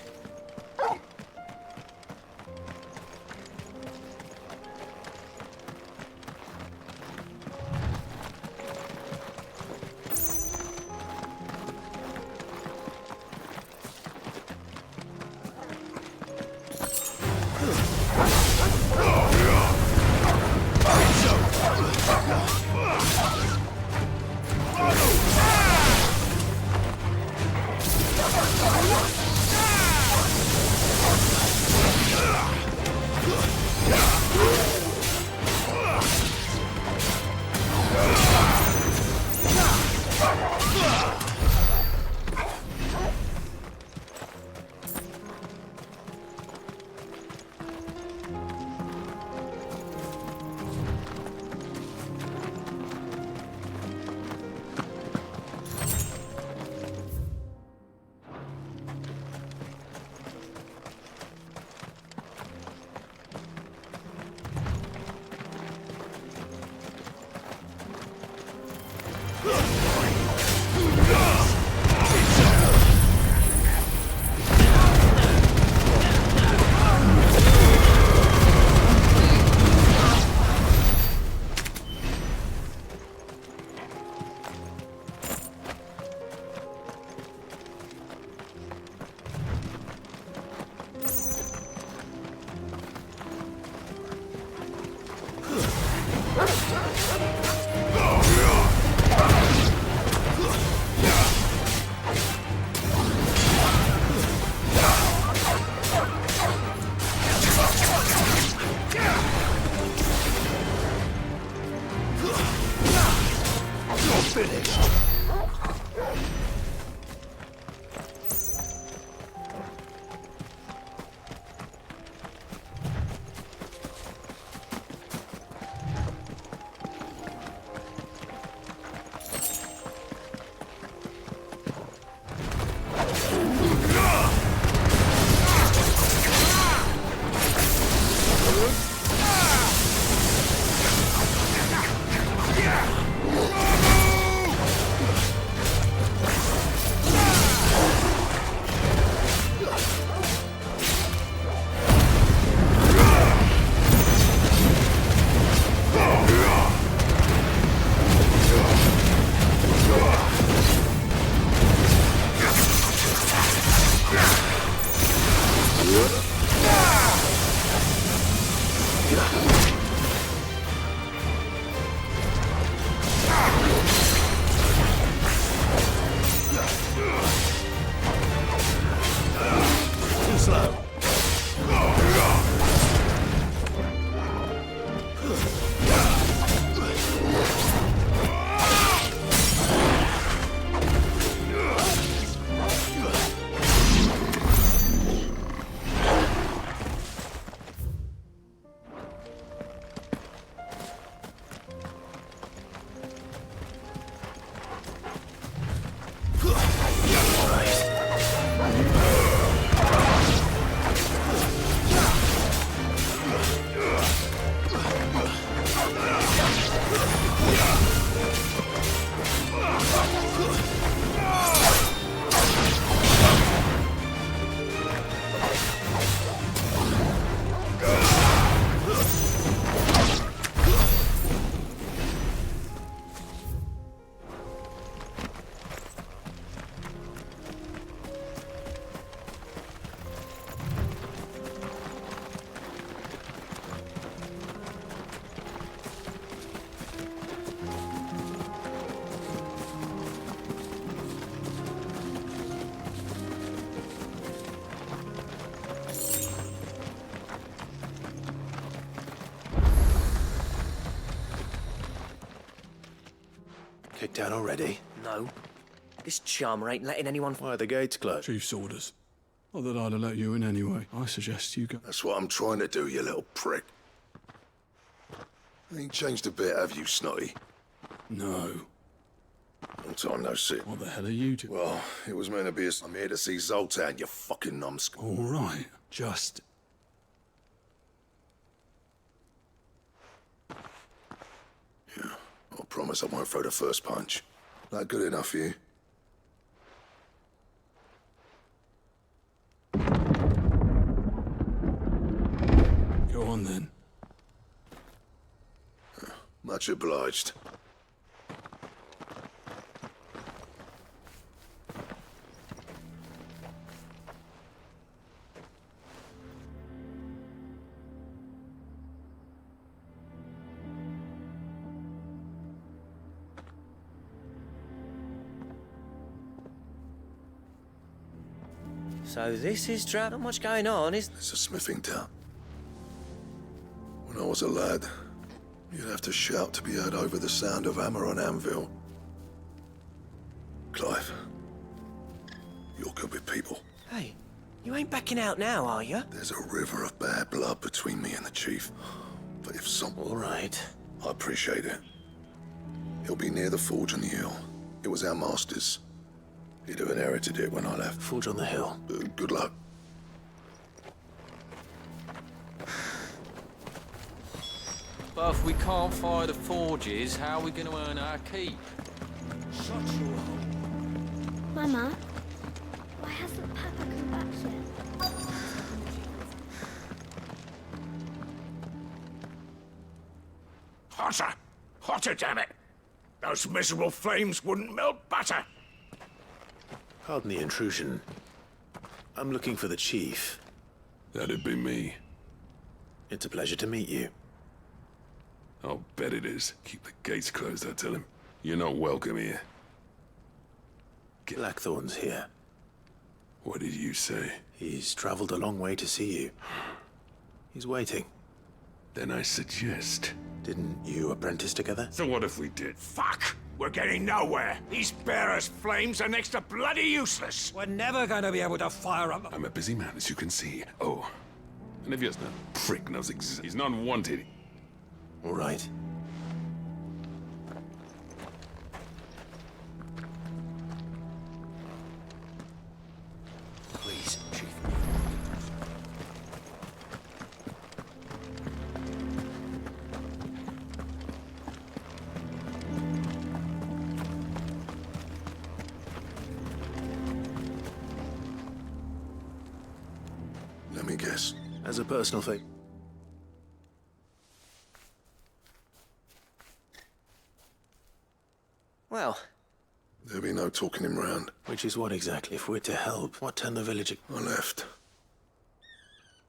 Kicked out already? No. This charmer ain't letting anyone... Why are the gates closed? Chief's orders. Not that I'd have let you in anyway. I suggest you go. That's what I'm trying to do, you little prick. Ain't changed a bit, have you, Snotty? No. Long time no see. What the hell are you doing? Well, it was meant to be I'm here to see Zoltan, you fucking numbskull. All right. Just... Yeah, I promise I won't throw the first punch. That good enough for you? Go on then. Much obliged. So this is drought. Not much going on, is... It's a smithing town. When I was a lad, you'd have to shout to be heard over the sound of hammer on anvil. Clive, you're good with people. Hey, you ain't backing out now, are you? There's a river of bad blood between me and the chief. But if some... All right. I appreciate it. He'll be near the forge on the hill. It was our master's. He'd have inherited it when I left. Forge on the hill. Good luck. But if we can't fire the forges, how are we going to earn our keep? Shut your hole. Mama, why hasn't Papa come back yet? Hotter! Hotter, damn it! Those miserable flames wouldn't melt butter! Pardon the intrusion. I'm looking for the chief. That'd be me. It's a pleasure to meet you. I'll bet it is. Keep the gates closed, I tell him. You're not welcome here. Blackthorn's here. What did you say? He's traveled a long way to see you. He's waiting. Then I suggest... Didn't you apprentice together? So what if we did? Fuck! We're getting nowhere. These bearers' flames are next to bloody useless. We're never gonna be able to fire up. I'm a busy man, as you can see. Oh, and if you're a prick knows he's not wanted. All right. Please, Chief. Let me guess. As a personal favor. Well, There'll be no talking him round. Which is what exactly? If we're to help, what turned the village... I left.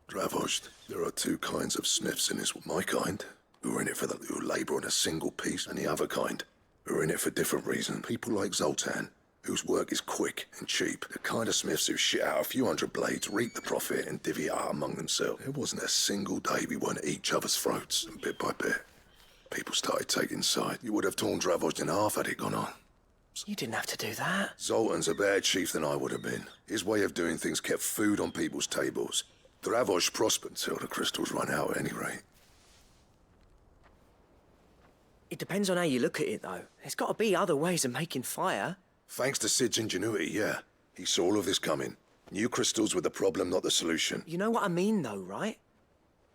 Dravozd. There are two kinds of smiths in this. My kind, who are in it for who labour on a single piece, and the other kind, who are in it for different reasons. People like Zoltan, whose work is quick and cheap. The kind of smiths who shit out a few hundred blades, reap the profit, and divvy it out among themselves. There wasn't a single day we weren't at each other's throats, and bit by bit, people started taking side. You would have torn Dravozd in half had it gone on. you didn't have to do that. Zoltan's a better chief than I would have been. His way of doing things kept food on people's tables. Dravozd prospered until the crystals run out at any rate. It depends on how you look at it, though. There's got to be other ways of making fire. Thanks to Sid's ingenuity, yeah. He saw all of this coming. New crystals were the problem, not the solution. You know what I mean, though, right?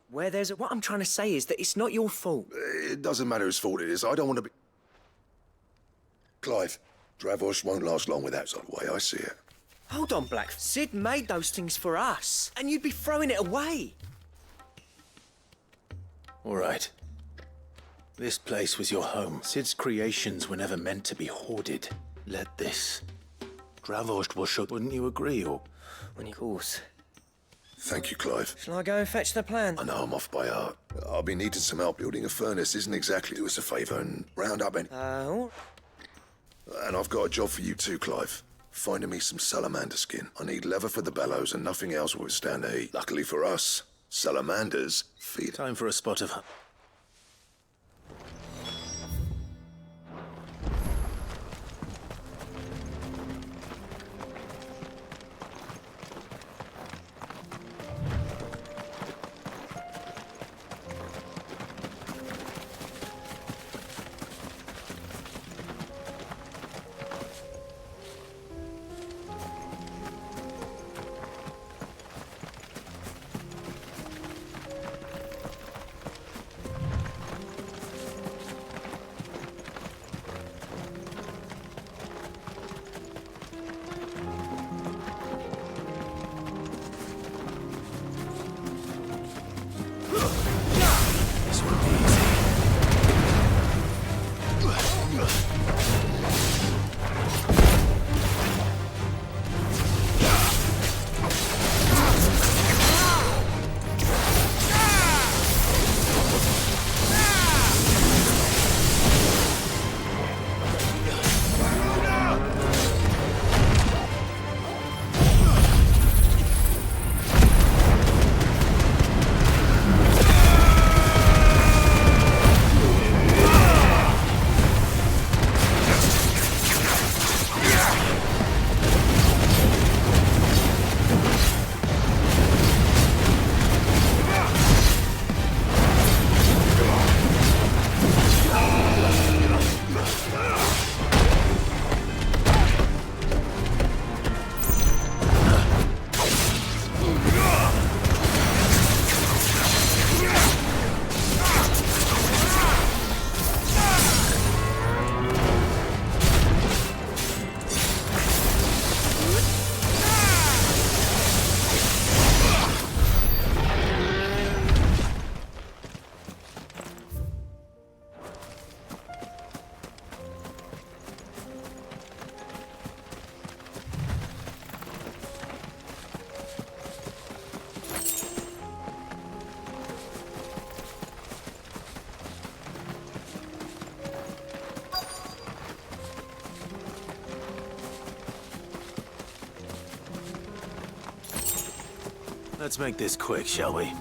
Where there's a... What I'm trying to say is that it's not your fault. It doesn't matter whose fault it is. I don't want to be... Clive, Dravozd won't last long without the way I see it. Hold on, Black. Sid made those things for us, and you'd be throwing it away. All right. This place was your home. Sid's creations were never meant to be hoarded. Let this. Dravozd will show. Wouldn't you agree, or... When he calls. Thank you, Clive. Shall I go and fetch the plan? I know I'm off by heart. I'll be needing some help building a furnace. Isn't exactly do us a favour and round up any... And I've got a job for you too, Clive. Finding me some salamander skin. I need leather for the bellows and nothing else will withstand the heat. Luckily for us, salamanders feed... Time for a spot of... Let's make this quick, shall we?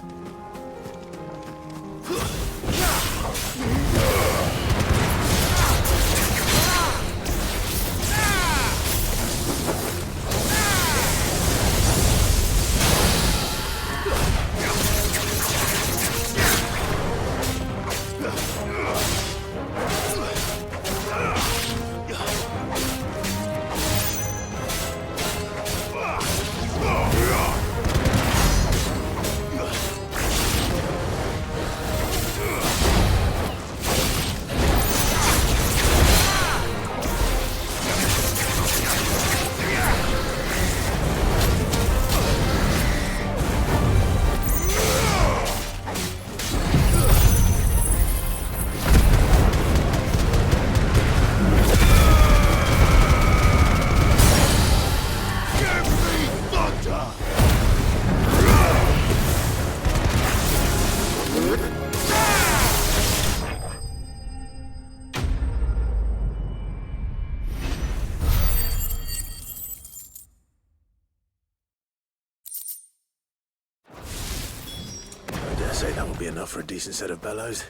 I dare say that will be enough for a decent set of bellows.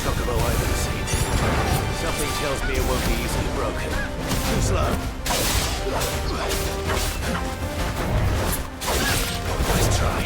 Chocobo I've ever seen. Something tells me it won't be easily broken. Too slow. Nice try.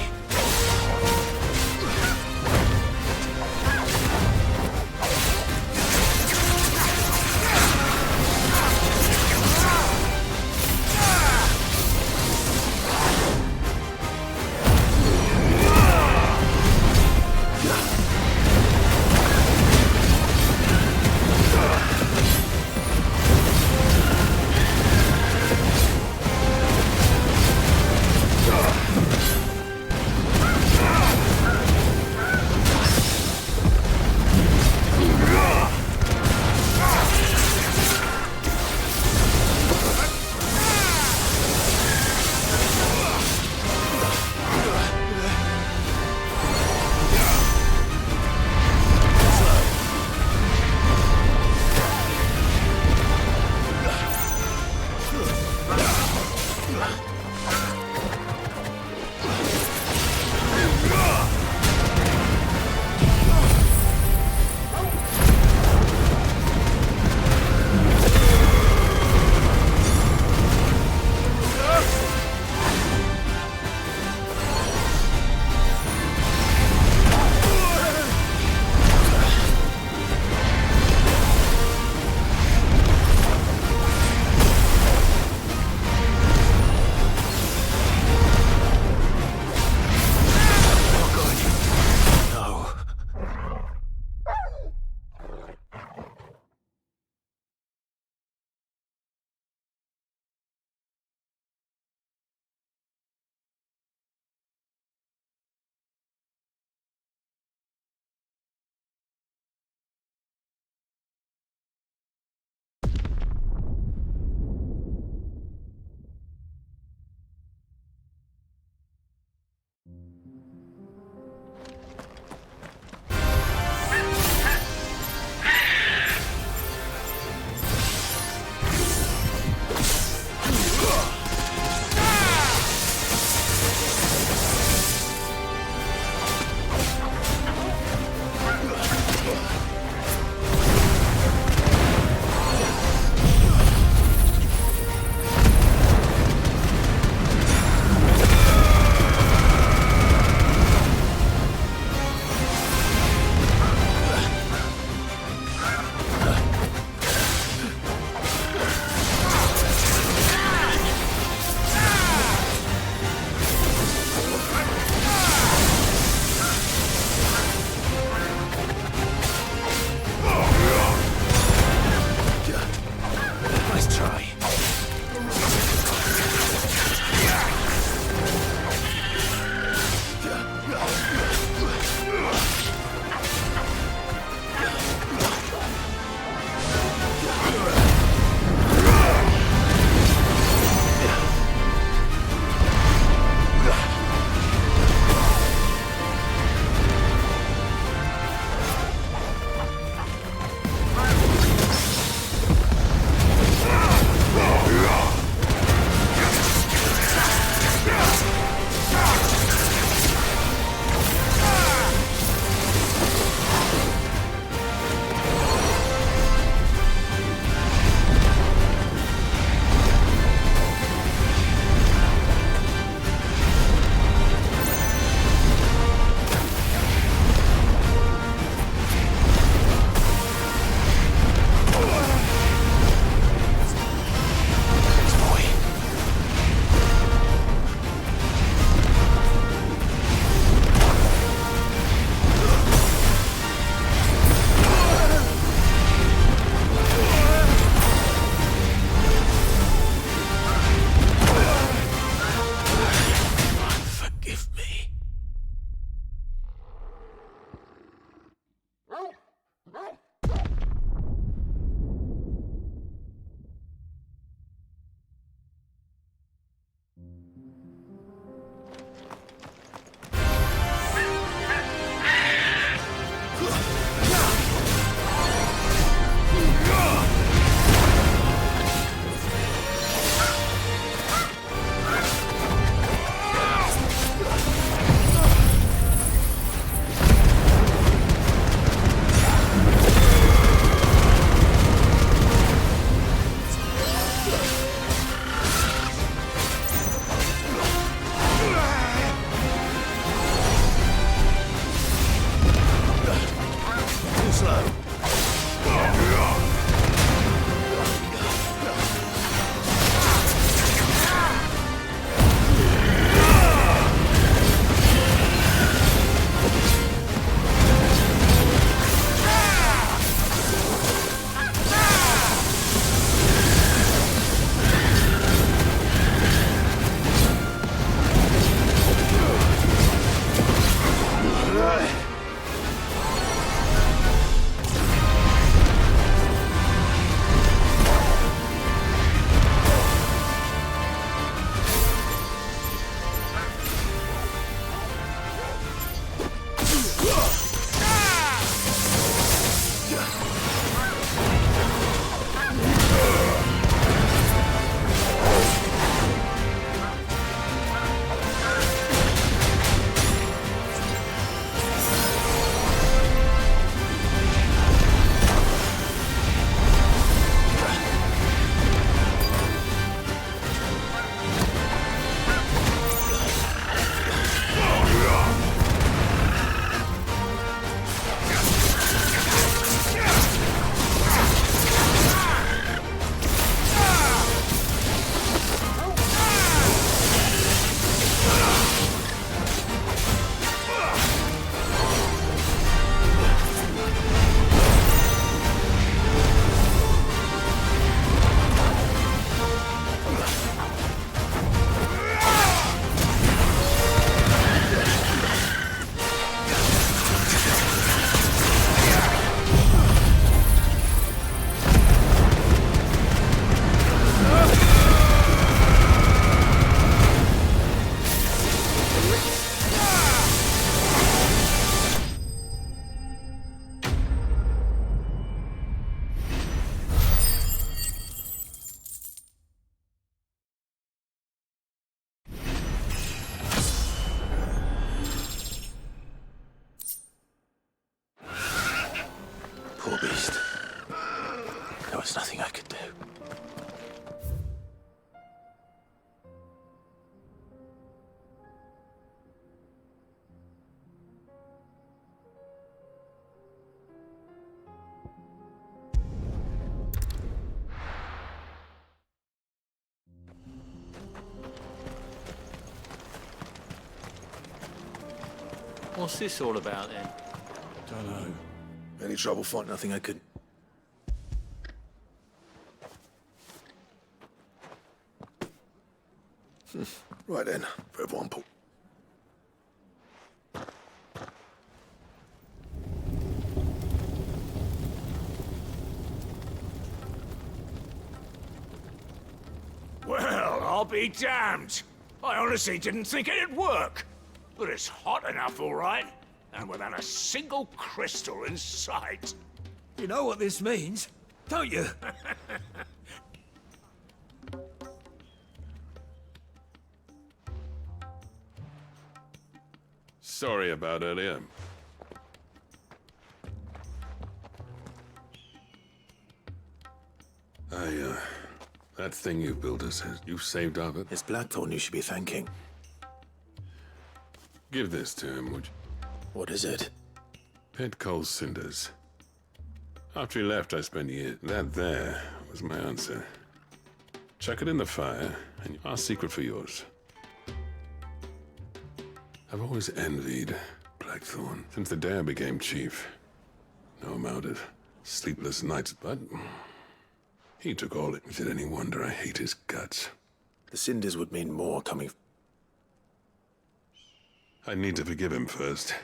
What's this all about then? Don't know. Any trouble finding? Nothing I could... Right then, for everyone, Paul. Well, I'll be damned. I honestly didn't think it'd work. But it's hot enough, all right. And without a single crystal in sight. You know what this means, don't you? Sorry about earlier. That thing you built us, you've saved of it. It's Blackthorn you should be thanking. Give this to him, would you? What is it? Pet coal cinders. After he left, I spent years. That there was my answer. Chuck it in the fire, and our secret for yours. I've always envied Blackthorn since the day I became chief. No amount of sleepless nights, but he took all it. Is it any wonder I hate his guts? The cinders would mean more coming... I need to forgive him first.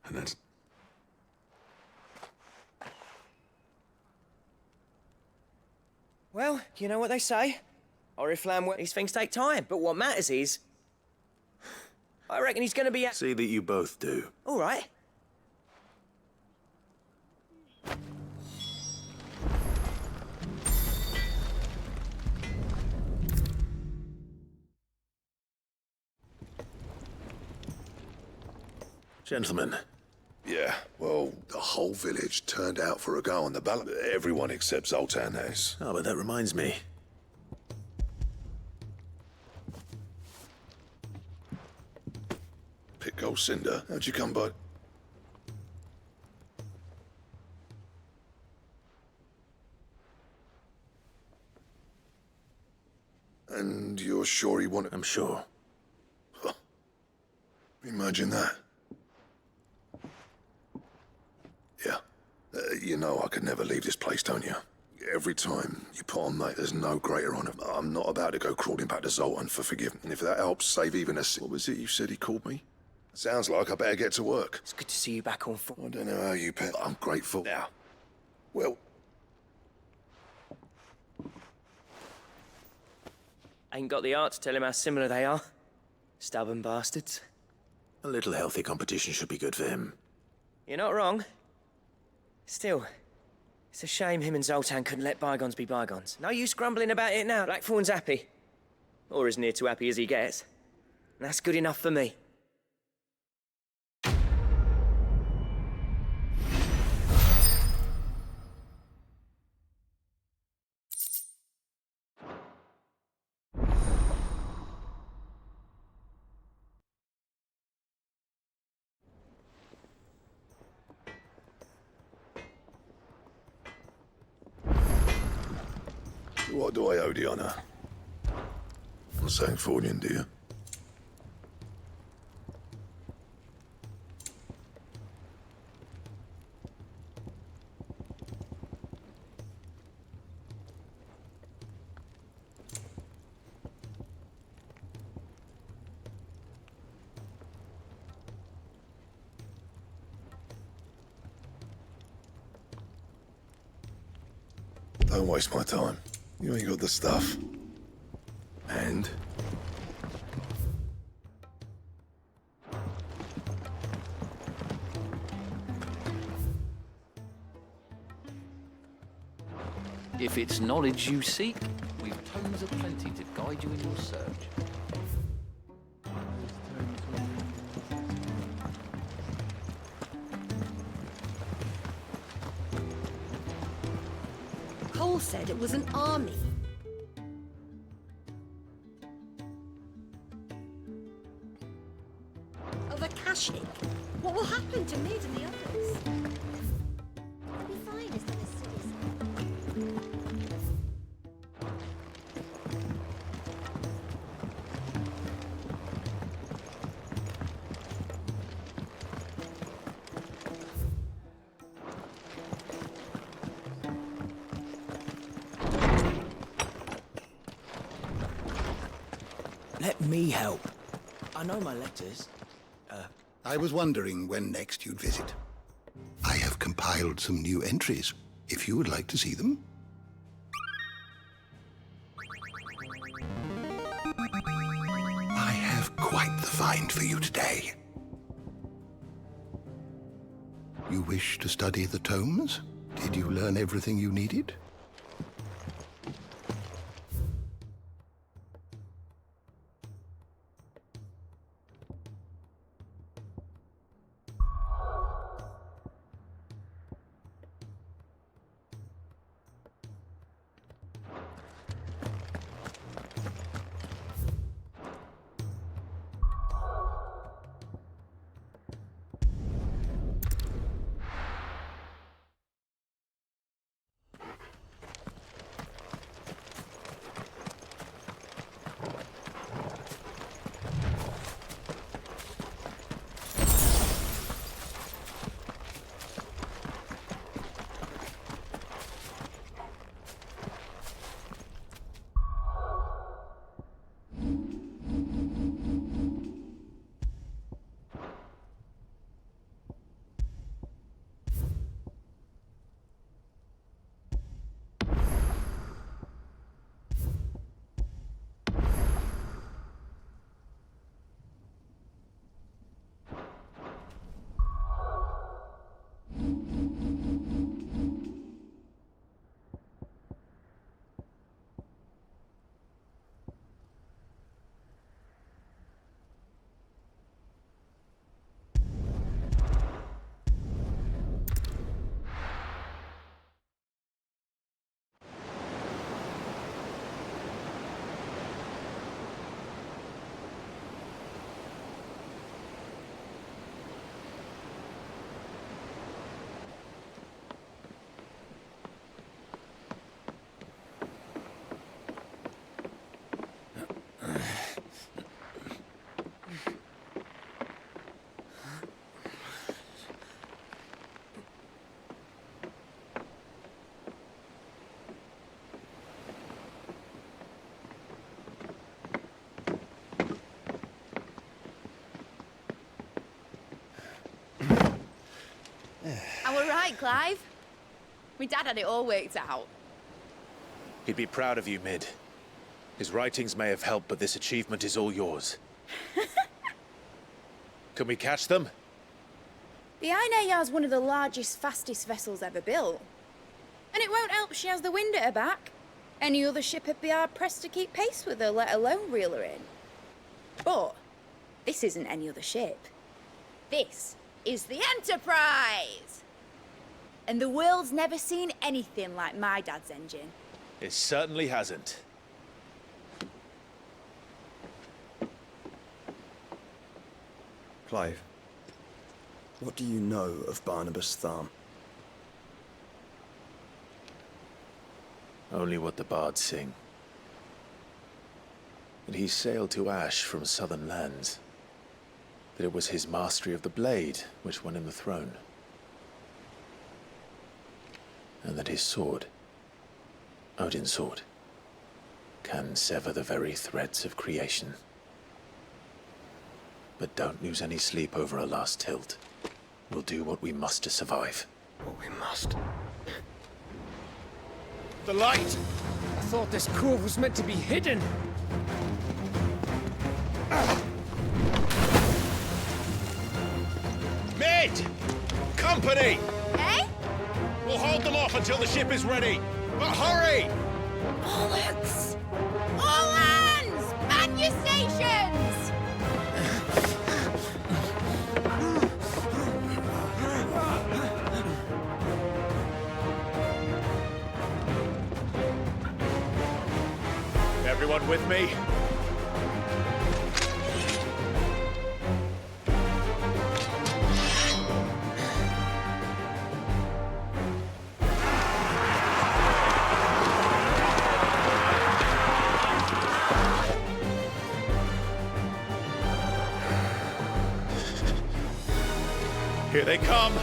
And that's... Well, you know what they say. Oriflamme, these things take time. But what matters is... I reckon he's gonna be... See that you both do. All right. Gentlemen. Yeah, well, the whole village turned out for a go on the ballot. Everyone except Zoltan has. Oh, but that reminds me. Pit Gold Cinder, how'd you come by? And you're sure he wanted... I'm sure. Huh. Imagine that. Yeah. You know I could never leave this place, don't you? Every time you put on, mate, there's no greater honor. I'm not about to go crawling back to Zoltan for forgiveness. And if that helps save even a... What was it you said he called me? Sounds like I better get to work. It's good to see you back on foot. I don't know how you pet. I'm grateful. Now. Well... Ain't got the art to tell him how similar they are. Stubborn bastards. A little healthy competition should be good for him. You're not wrong. Still, it's a shame him and Zoltan couldn't let bygones be bygones. No use grumbling about it now. Blackthorn's happy. Or as near to happy as he gets. And that's good enough for me. What do I owe the honor? I'm saying Fornian, dear. Don't waste my time. You ain't got the stuff. And? If it's knowledge you seek, we've tomes of plenty to guide you in your search. Cole said it was an army. Of a Kashik. What will happen to Mid and the others? It'll be fine as long as City's... Let me help. I know my letters. I was wondering when next you'd visit. I have compiled some new entries, if you would like to see them. I have quite the find for you today. You wish to study the tomes? Did you learn everything you needed? I were right, Clive. My dad had it all worked out. He'd be proud of you, Mid. His writings may have helped, but this achievement is all yours. Can we catch them? The Aina Yard's one of the largest, fastest vessels ever built. And it won't help she has the wind at her back. Any other ship would be hard-pressed to keep pace with her, let alone reel her in. But this isn't any other ship. This is the Enterprise! And the world's never seen anything like my dad's engine. It certainly hasn't. Clive, what do you know of Barnabas Tharm? Only what the bards sing. That he sailed to Ash from southern lands. That it was his mastery of the blade which won him the throne. And that his sword, Odin's sword, can sever the very threads of creation. But don't lose any sleep over our last tilt. We'll do what we must to survive. What we must. The light! I thought this cove was meant to be hidden. Mid! Company! Eh? We'll hold them off until the ship is ready. But hurry! Bollocks! All hands! Man your stations! Everyone with me? Here they come!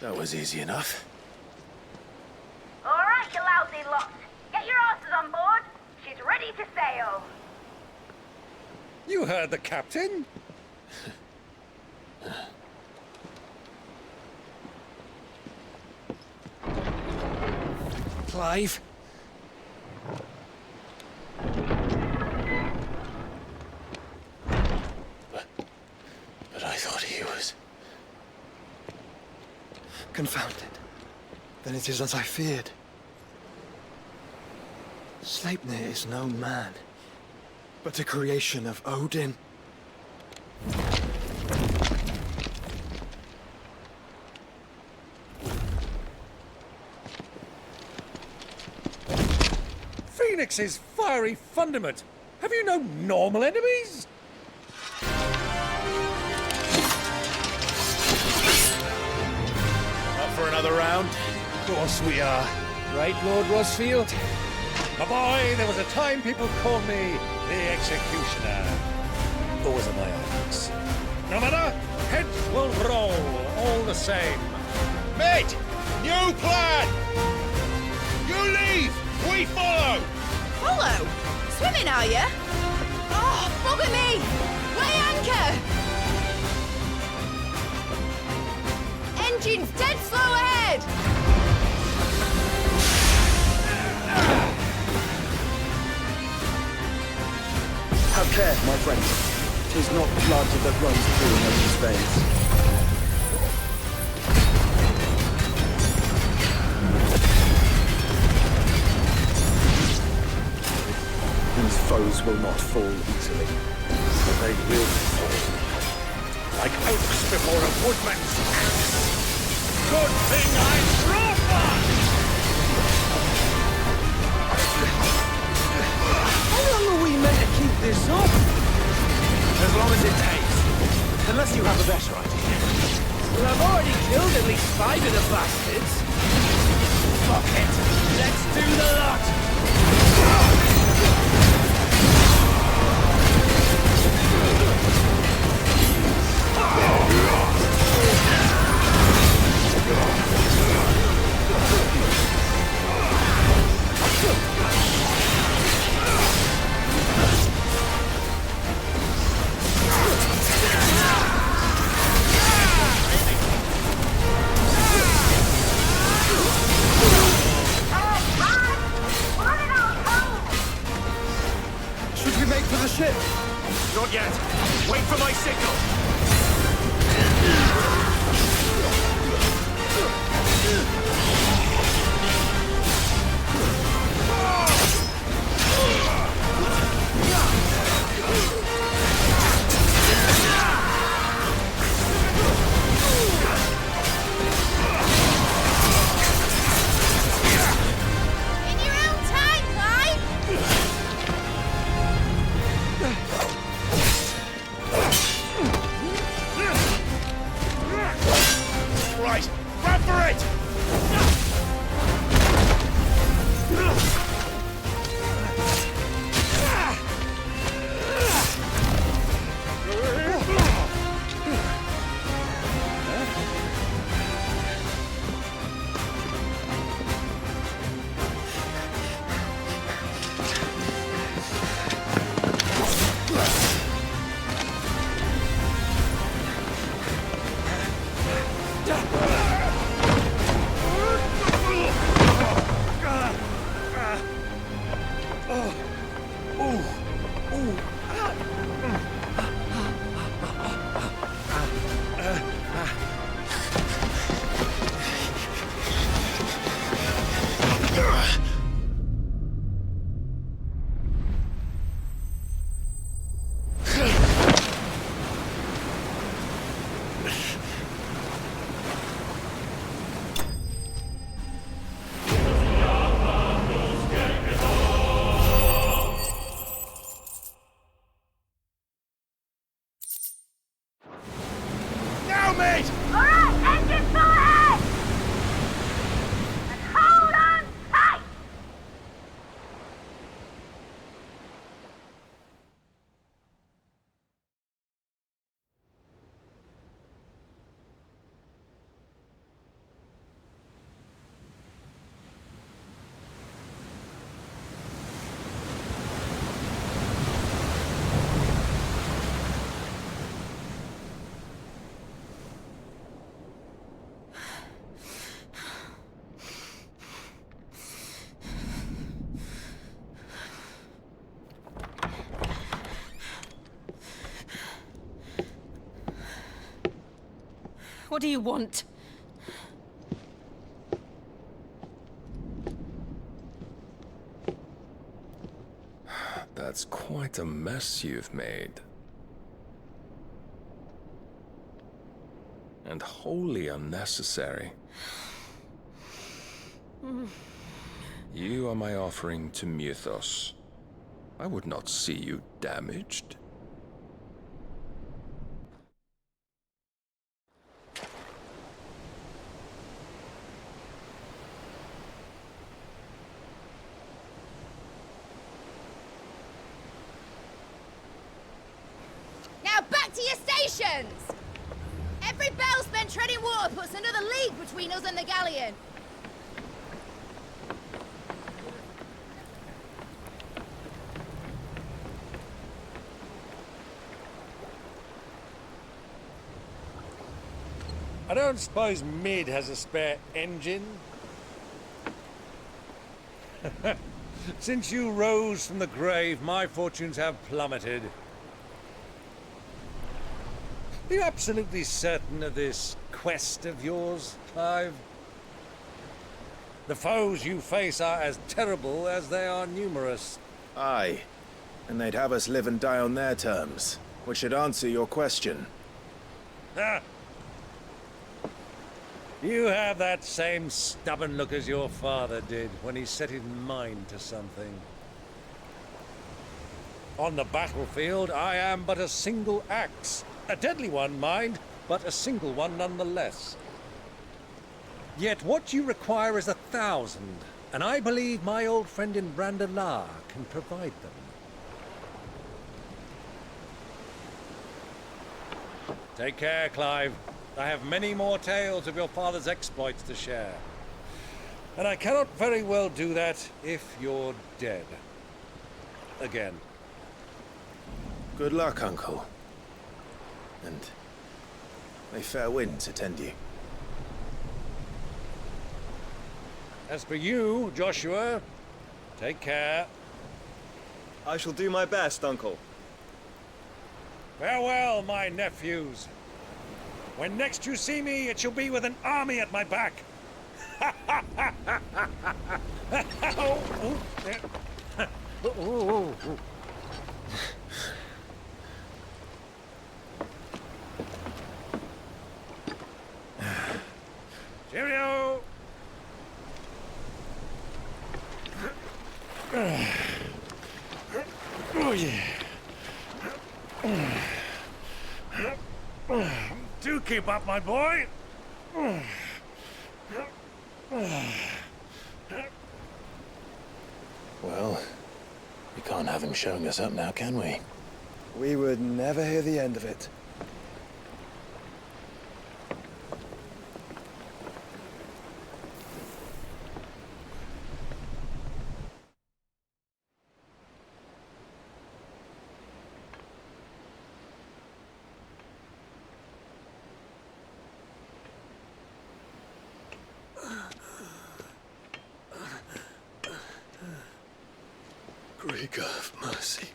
That was easy enough. All right, you lousy lot. Get your asses on board. She's ready to sail. You heard the captain? Clive? But I thought he was... Confounded. Then it is as I feared. Sleipnir is no man, but a creation of Odin. Phoenix's fiery fundament. Have you no normal enemies? Up for another round? Of course we are. Right, Lord Rosfield? My boy, there was a time people called me the Executioner. Those are my orders. No matter, heads will roll, all the same. Mate! New plan! You leave! We follow! Follow? Swimming, are you? Oh, bugger me! Weigh anchor! Engine's dead slow ahead! Have care, my friend. 'Tis not blood that runs through an ocean's veins. These foes will not fall easily. They will fall. Like oaks before a woodman's axe. Good thing I brought one! How long are we meant to keep this up? As long as it takes. Unless you have a better idea. Well, I've already killed at least 5 of the bastards. Fuck it. Let's do the lot. Should we make for the ship? Not yet. Wait for my signal. In your own time, Clive! Right, grab for it! Now, mate! All right, engine full ahead! And hold on tight! What do you want? That's quite a mess you've made. And wholly unnecessary. You are my offering to Mythos. I would not see you damaged. Now back to your stations! Every bell spent treading water puts another league between us and the galleon. I don't suppose Mid has a spare engine? Since you rose from the grave, my fortunes have plummeted. Are you absolutely certain of this quest of yours, Clive? The foes you face are as terrible as they are numerous. Aye. And they'd have us live and die on their terms, which should answer your question. Ha! You have that same stubborn look as your father did when he set his mind to something. On the battlefield, I am but a single axe. A deadly one, mind, but a single one nonetheless. Yet what you require is 1,000, and I believe my old friend in Brandalar can provide them. Take care, Clive. I have many more tales of your father's exploits to share. And I cannot very well do that if you're dead. Again. Good luck, Uncle. And may fair winds attend you. As for you, Joshua, take care. I shall do my best, Uncle. Farewell, my nephews. When next you see me, it shall be with an army at my back. Cheerio! Oh, yeah. Do keep up, my boy. Well, we can't have him showing us up now, can we? We would never hear the end of it. Greek of mercy.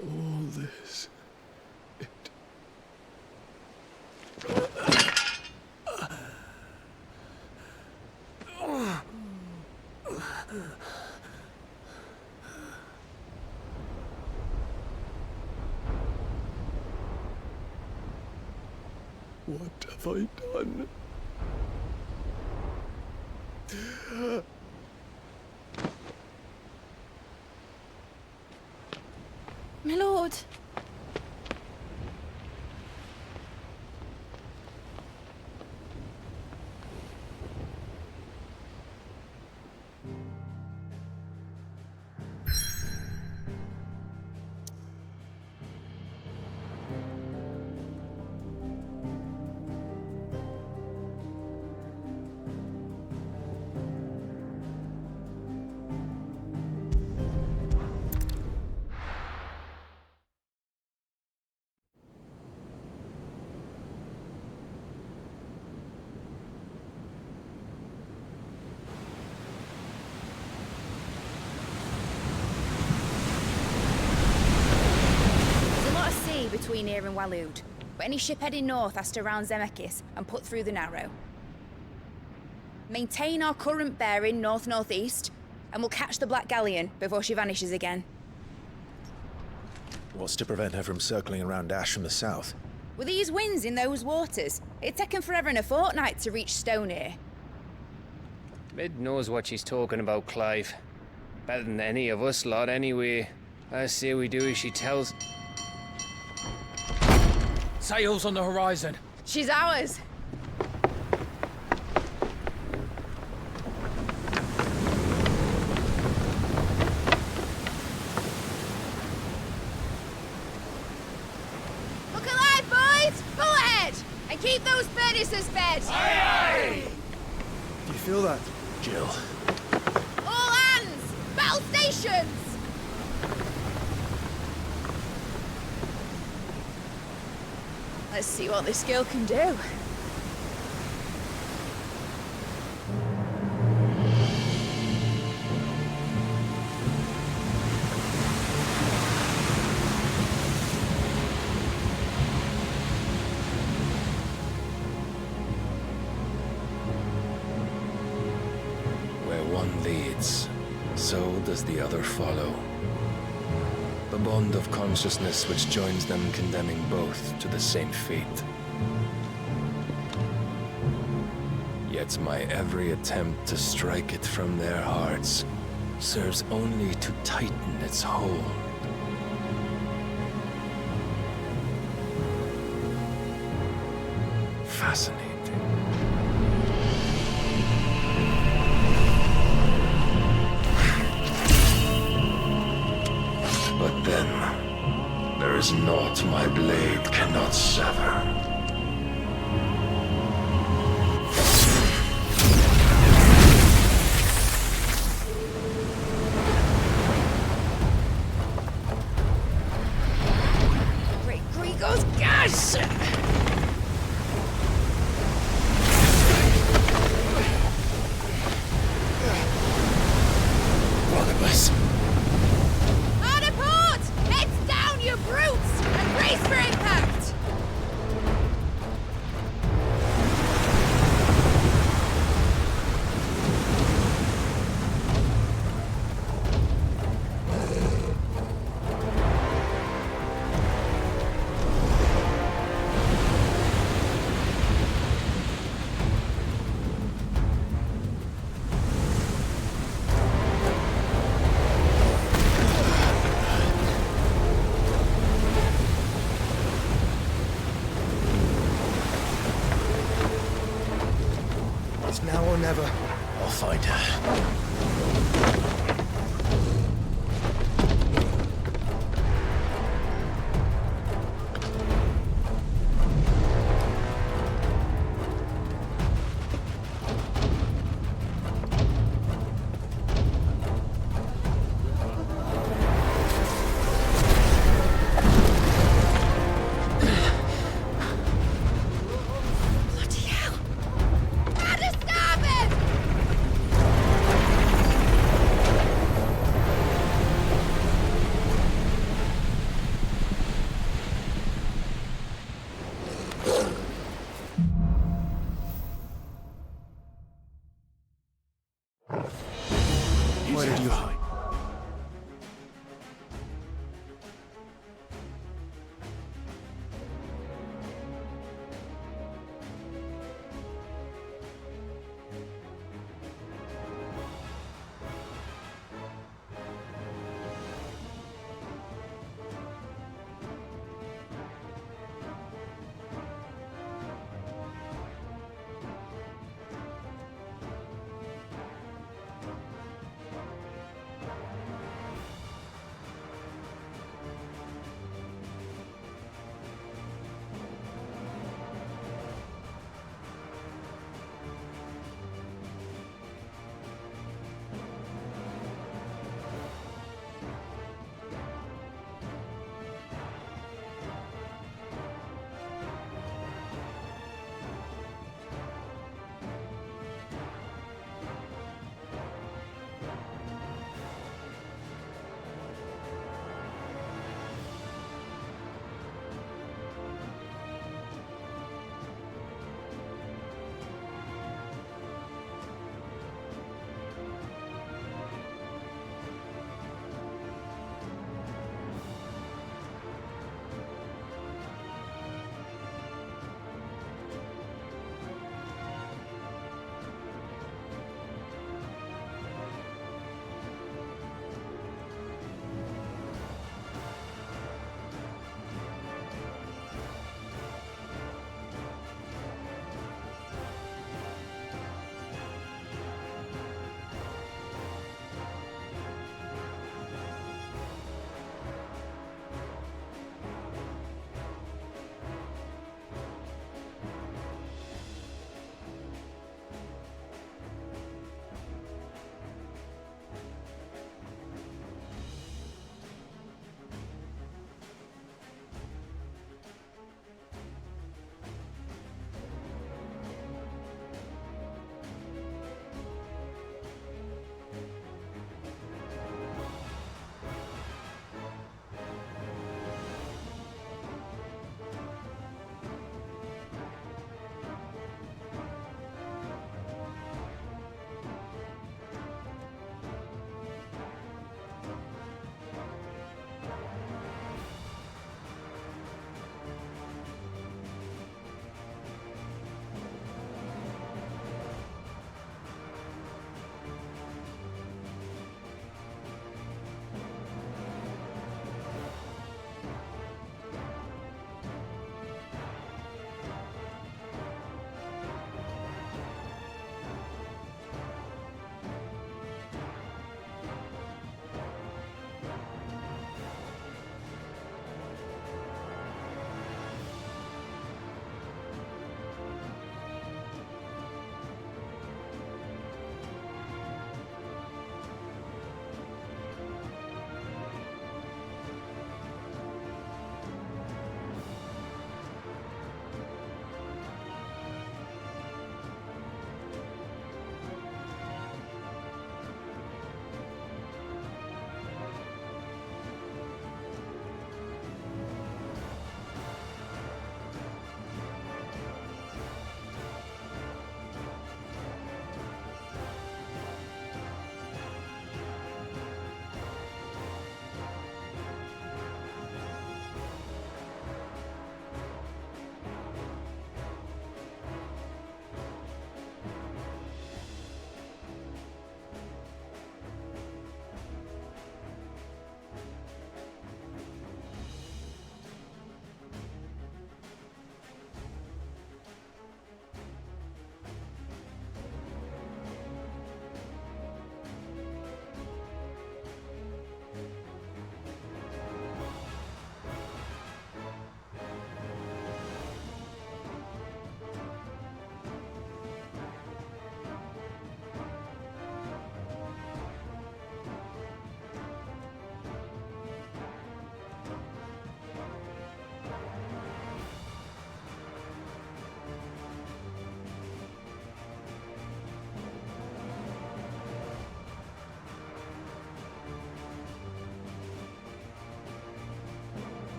All this. What have I done? My lord. in Waloed. But any ship heading north has to round Zemeckis and put through the Narrow. Maintain our current bearing north-northeast, and we'll catch the Black Galleon before she vanishes again. What's to prevent her from circling around Ash from the south? With these winds in those waters, it'd taken forever and a fortnight to reach Stonehere. Mid knows what she's talking about, Clive. Better than any of us lot, anyway. I say we do as she tells. Sails on the horizon. She's ours. Look alive, boys! Pull ahead! And keep those furnaces fed! Aye, aye! Do you feel that? Jill. All hands! Battle stations! Let's see what this girl can do. Where one leads, so does the other follow. The bond of consciousness which joins them condemning both to the same fate. Yet my every attempt to strike it from their hearts serves only to tighten its hold. Fascinating. But then, there is naught my blade cannot sever. Great Grigor's gas! Barnabas. Hard a port! Heads down, you brutes! And brace for impact! It's now or never. I'll find her. Bloody hell! Out of starboard!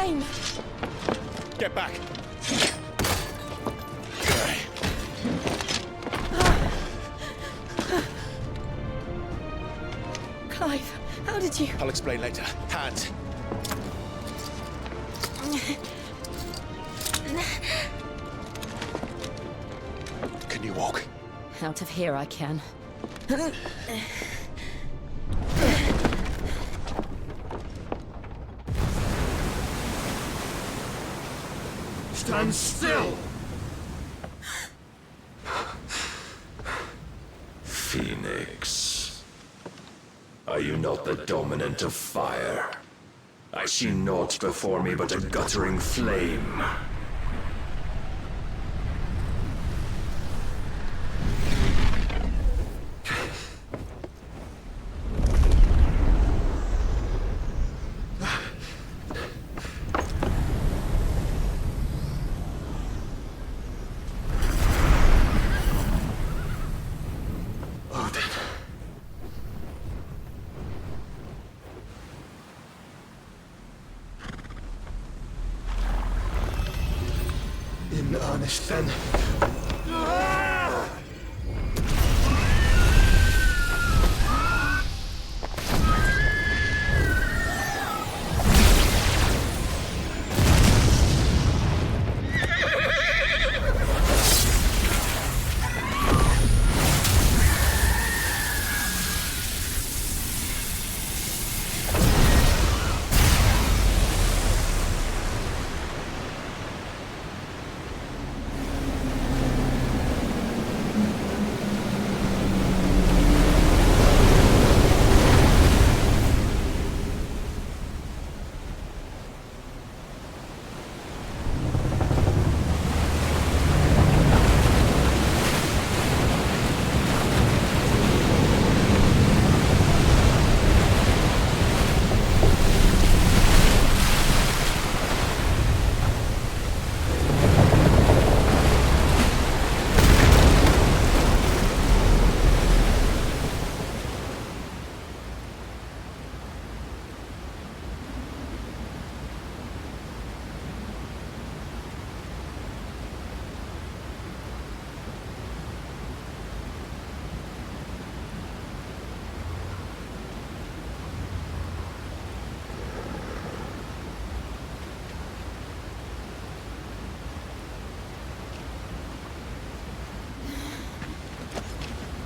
fine. Get back. Clive, how did you... I'll explain later. Hands. Can you walk? Out of here I can. Stand still! Phoenix. Are you not the dominant of fire? I see naught before me but a guttering flame. In earnest, then.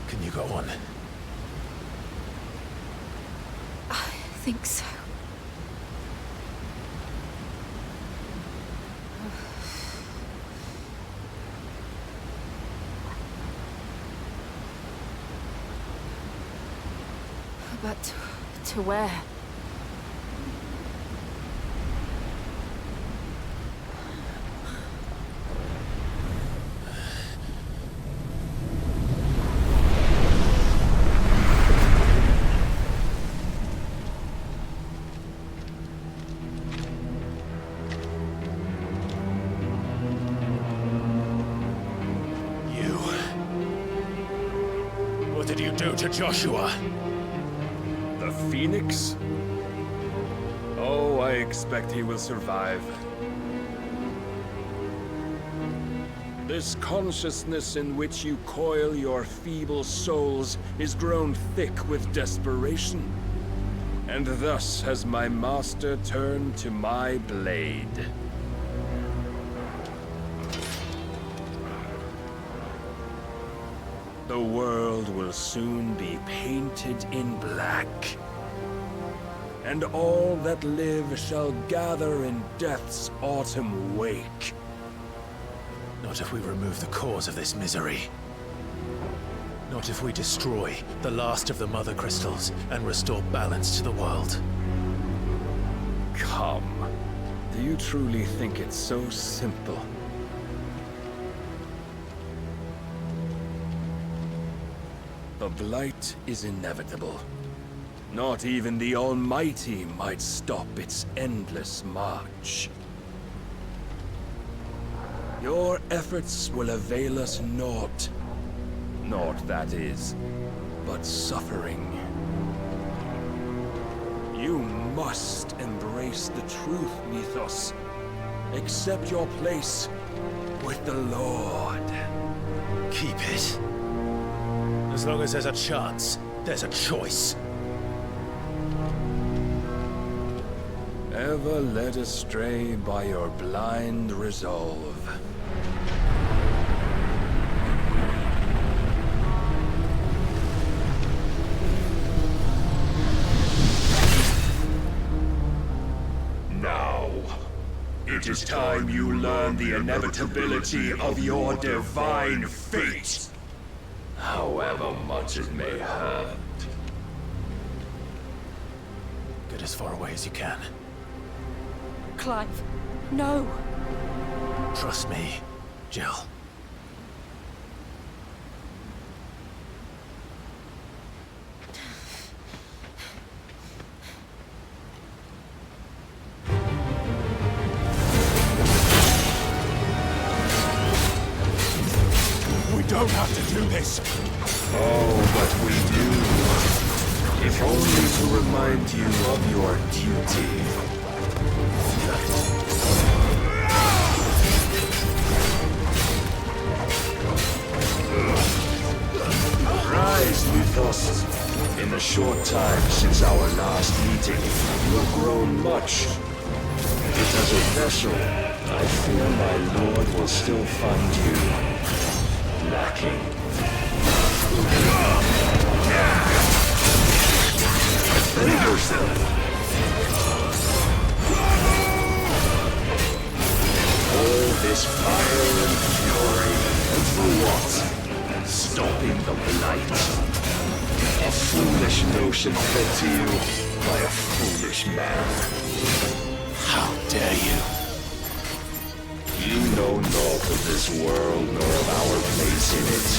Can you go on? I think so. But to where? What did you do to Joshua? The Phoenix? Oh, I expect he will survive. This consciousness in which you coil your feeble souls is grown thick with desperation. And thus has my master turned to my blade. The world will soon be painted in black. And all that live shall gather in death's autumn wake. Not if we remove the cause of this misery. Not if we destroy the last of the Mother Crystals and restore balance to the world. Come. Do you truly think it's so simple? The Blight is inevitable. Not even the Almighty might stop its endless march. Your efforts will avail us naught. Naught, that is, but suffering. You must embrace the truth, Mythos. Accept your place with the Lord. Keep it. As long as there's a chance, there's a choice. Ever led astray by your blind resolve. Now, it is time you learn the inevitability of your divine fate, however much it may hurt. Get as far away as you can. Clive, no. Trust me, Jill. We don't have to do this. Oh, but we do. If only to remind you of your duty. Rise, Mythos. In the short time since our last meeting, you have grown much. Yet as a vessel, I fear my lord will still find you lacking. Defend yourself! All this fire and fury, and for what? Stopping the blight? A foolish notion fed to you by a foolish man. How dare you? You know naught of this world nor of our place in it.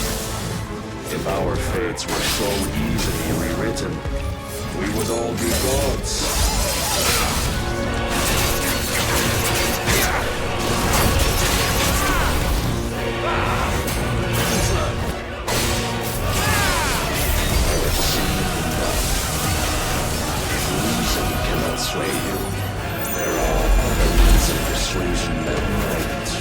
If our fates were so easily rewritten, we would all be gods. I have seen enough. If reason cannot sway you, there are other means of persuasion that might.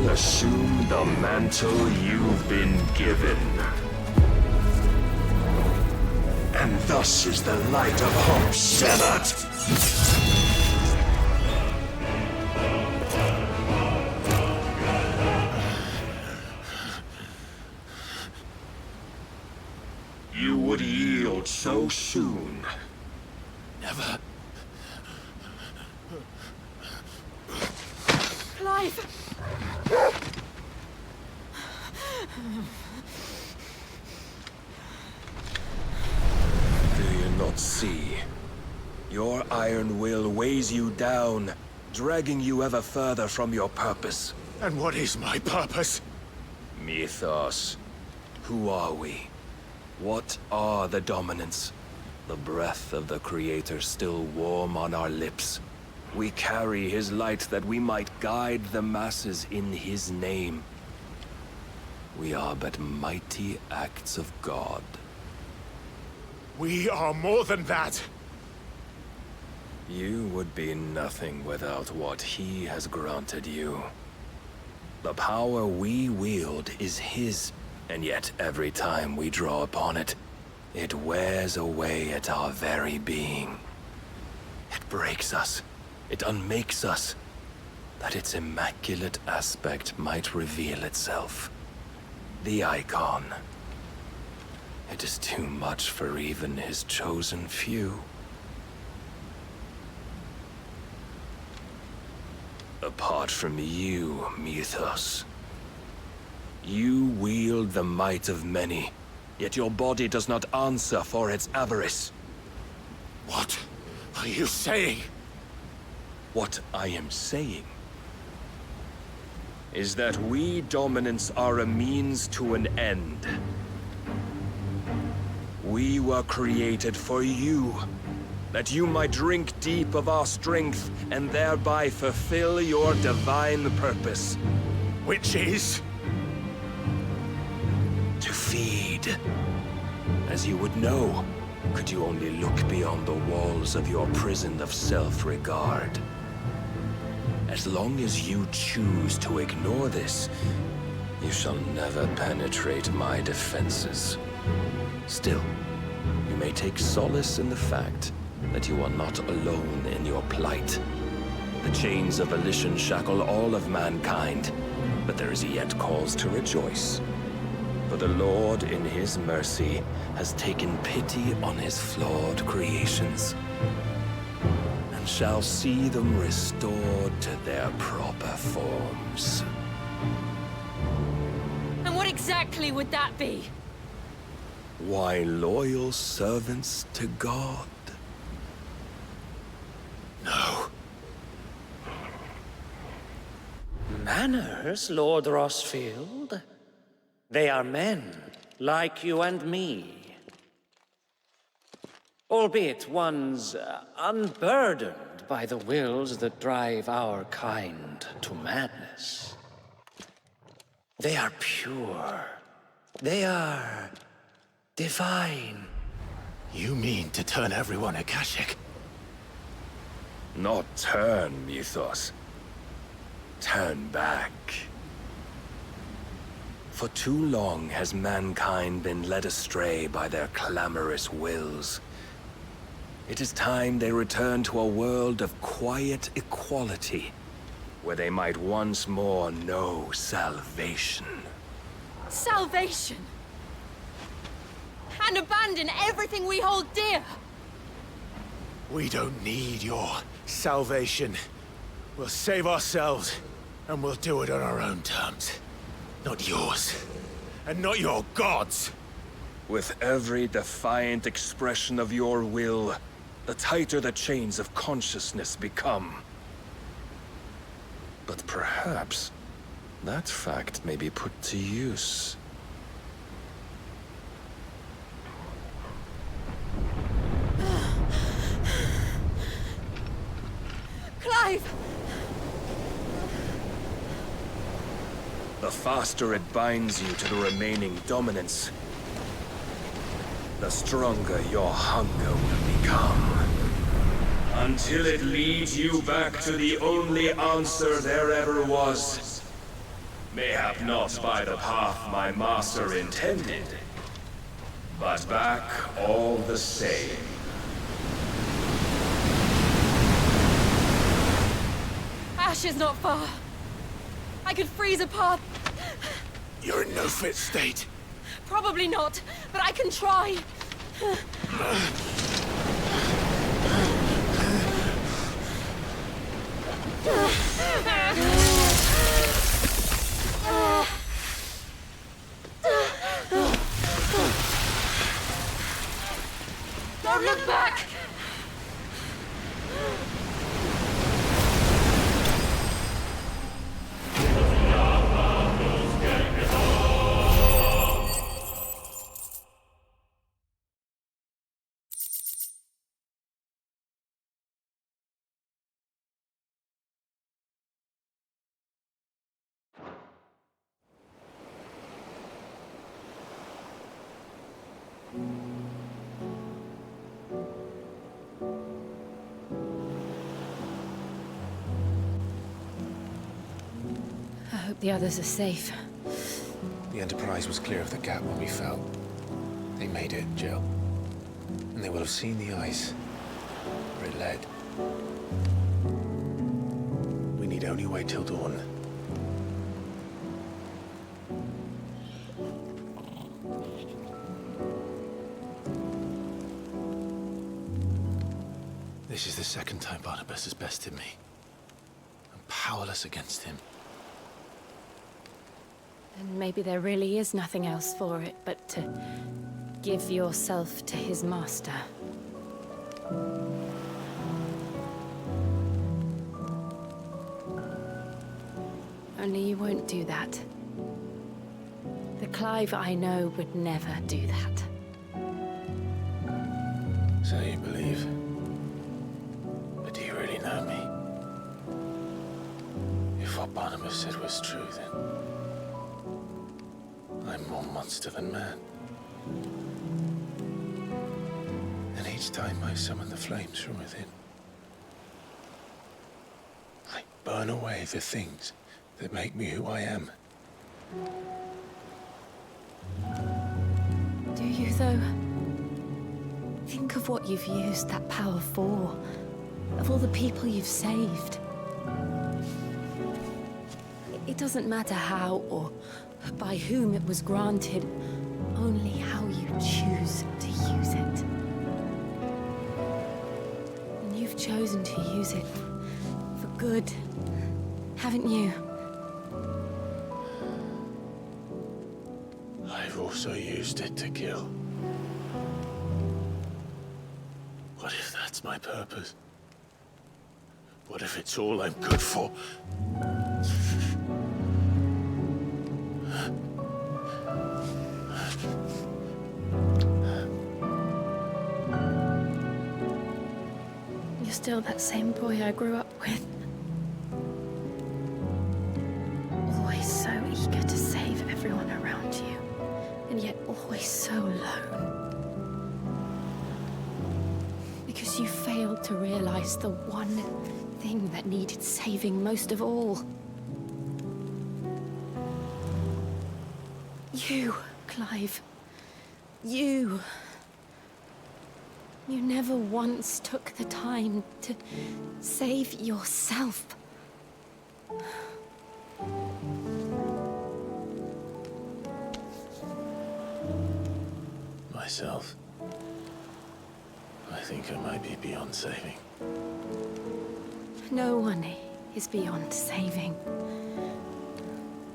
Assume the mantle you've been given. And thus is the light of hope severed. You would yield so soon. Never. Clive! Do you not see? Your iron will weighs you down, dragging you ever further from your purpose. And what is my purpose? Mythos. Who are we? What are the dominants? The breath of the Creator still warm on our lips. We carry his light that we might guide the masses in his name. We are but mighty acts of God. We are more than that. You would be nothing without what he has granted you. The power we wield is his, and yet every time we draw upon it, it wears away at our very being. It breaks us. It unmakes us, that its immaculate aspect might reveal itself. The icon. It is too much for even his chosen few. Apart from you, Mythos, you wield the might of many, yet your body does not answer for its avarice. What are you saying? What I am saying is that we dominants are a means to an end. We were created for you, that you might drink deep of our strength and thereby fulfill your divine purpose. Which is? To feed. As you would know, could you only look beyond the walls of your prison of self-regard. As long as you choose to ignore this, you shall never penetrate my defenses. Still, you may take solace in the fact that you are not alone in your plight. The chains of volition shackle all of mankind, but there is yet cause to rejoice. For the Lord, in his mercy, has taken pity on his flawed creations, and shall see them restored to their proper forms. And what exactly would that be? Why, loyal servants to God. No. Manners, Lord Rossfield? They are men, like you and me. Albeit ones unburdened by the wills that drive our kind to madness. They are pure. They are divine. You mean to turn everyone Akashic? Not turn, Mythos. Turn back. For too long has mankind been led astray by their clamorous wills. It is time they return to a world of quiet equality, where they might once more know salvation. Salvation! And abandon everything we hold dear! We don't need your salvation. We'll save ourselves, and we'll do it on our own terms. Not yours, and not your gods. With every defiant expression of your will, the tighter the chains of consciousness become. But perhaps that fact may be put to use. Clive! The faster it binds you to the remaining dominance, the stronger your hunger will become. Until it leads you back to the only answer there ever was. Mayhap not by the path my master intended, but back all the same. Ash is not far. I could freeze a path. You're in no fit state. Probably not, but I can try. Don't look back! I hope the others are safe. The Enterprise was clear of the gap when we fell. They made it, Jill. And they will have seen the ice where it led. We need only wait till dawn. second time Barnabas has bested me. I'm powerless against him. And maybe there really is nothing else for it but to give yourself to his master. Only you won't do that. The Clive I know would never do that. So you believe? But do you really know me? If what Barnabas said was true, then I'm more monster than man. And each time I summon the flames from within, I burn away the things that make me who I am. Do you, though? Think of what you've used that power for. Of all the people you've saved. It doesn't matter how or by whom it was granted, only how you choose to use it. And you've chosen to use it for good, haven't you? I've also used it to kill. What if that's my purpose? What if it's all I'm good for? You're still that same boy I grew up with. Always so eager to save everyone around you, and yet always so alone. Because you failed to realize the one thing that needed saving most of all. You, Clive. You. You never once took the time to save yourself. Myself. I think I might be beyond saving. No one is beyond saving,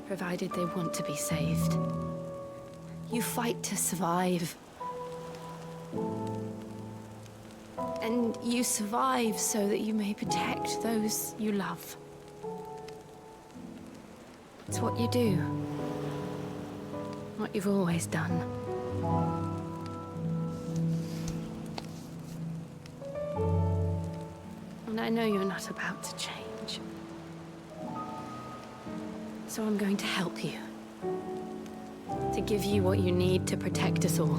provided they want to be saved. You fight to survive. And you survive so that you may protect those you love. It's what you do. What you've always done. And I know you're not about to change. So I'm going to help you. To give you what you need to protect us all.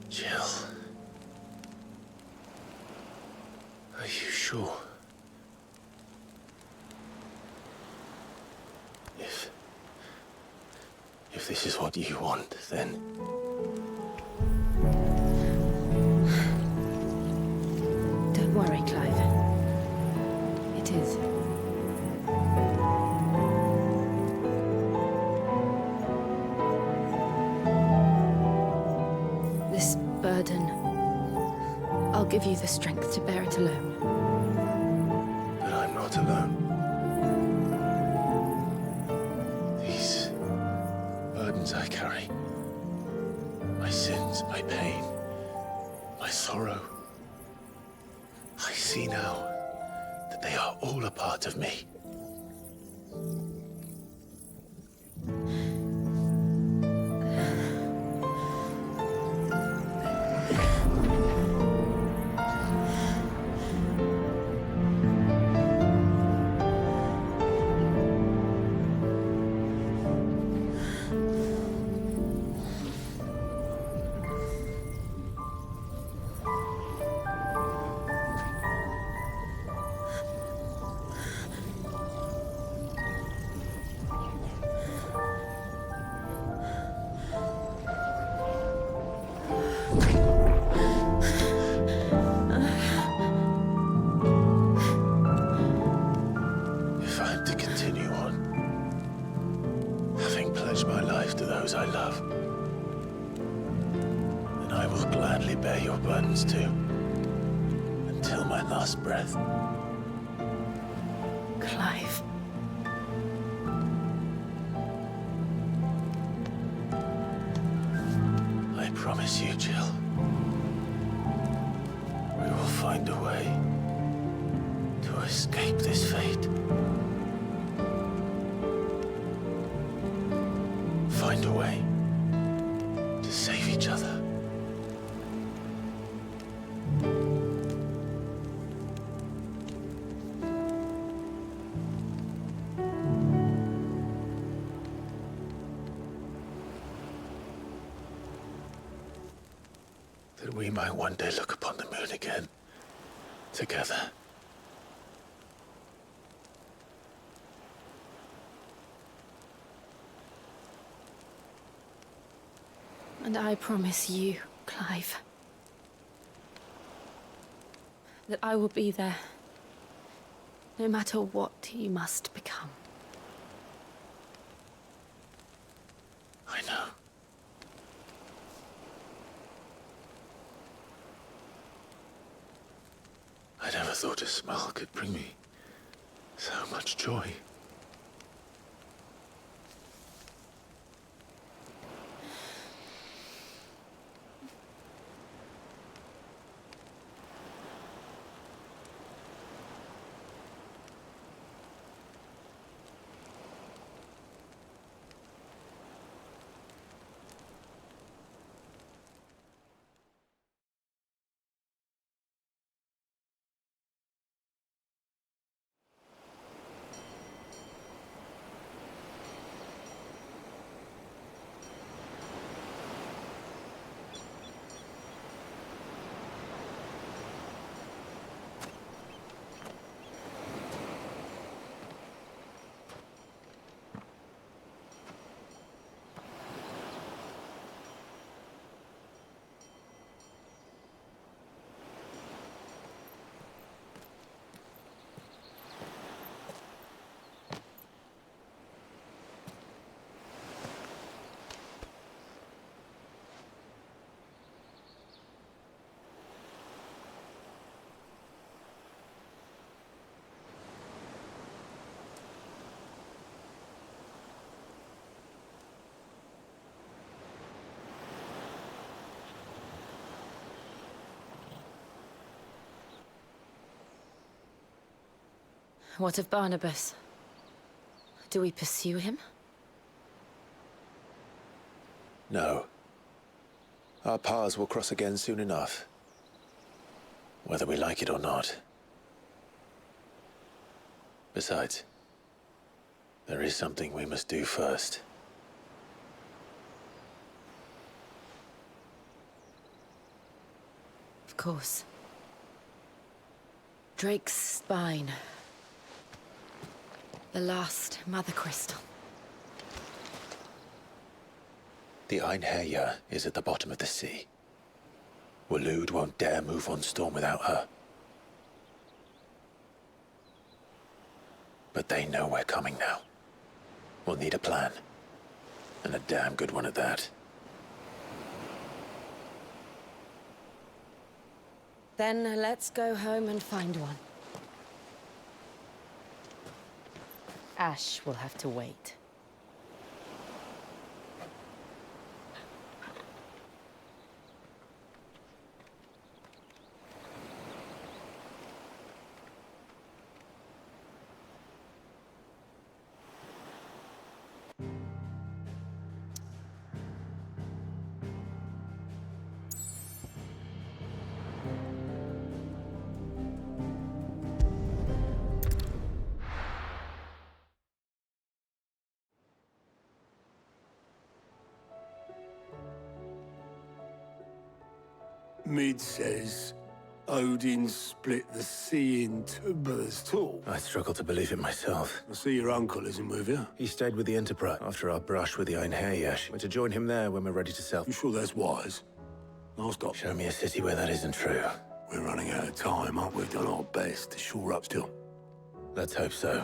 Jill. Are you sure? If this is what you want, then... Don't worry, Clive. It is. This burden, I'll give you the strength to bear it alone. But I'm not alone. These burdens I carry, my sins, my pain, my sorrow, I see now that they are all a part of me. pledge my life to those I love, then I will gladly bear your burdens too, until my last breath. Clive. I promise you, Jill, we will find a way to escape this fate. Find a way to save each other. That we might one day look upon the moon again, together. And I promise you, Clive, that I will be there, no matter what you must become. I know. I never thought a smile could bring me so much joy. What of Barnabas? Do we pursue him? No. Our paths will cross again soon enough, whether we like it or not. Besides, there is something we must do first. Of course. Drake's spine. The last Mother Crystal. The Einherjar is at the bottom of the sea. Waloed won't dare move on Storm without her. But they know we're coming now. We'll need a plan. And a damn good one at that. Then let's go home and find one. Ash will have to wait. Mid says Odin split the sea in two, but there's two. I struggle to believe it myself. I see your uncle isn't with you. He stayed with the Enterprise after our brush with the Einherjar. We're to join him there when we're ready to sail. You sure that's wise? I'll stop. Show me a city where that isn't true. We're running out of time, aren't we? We've done our best to shore up still. Let's hope so.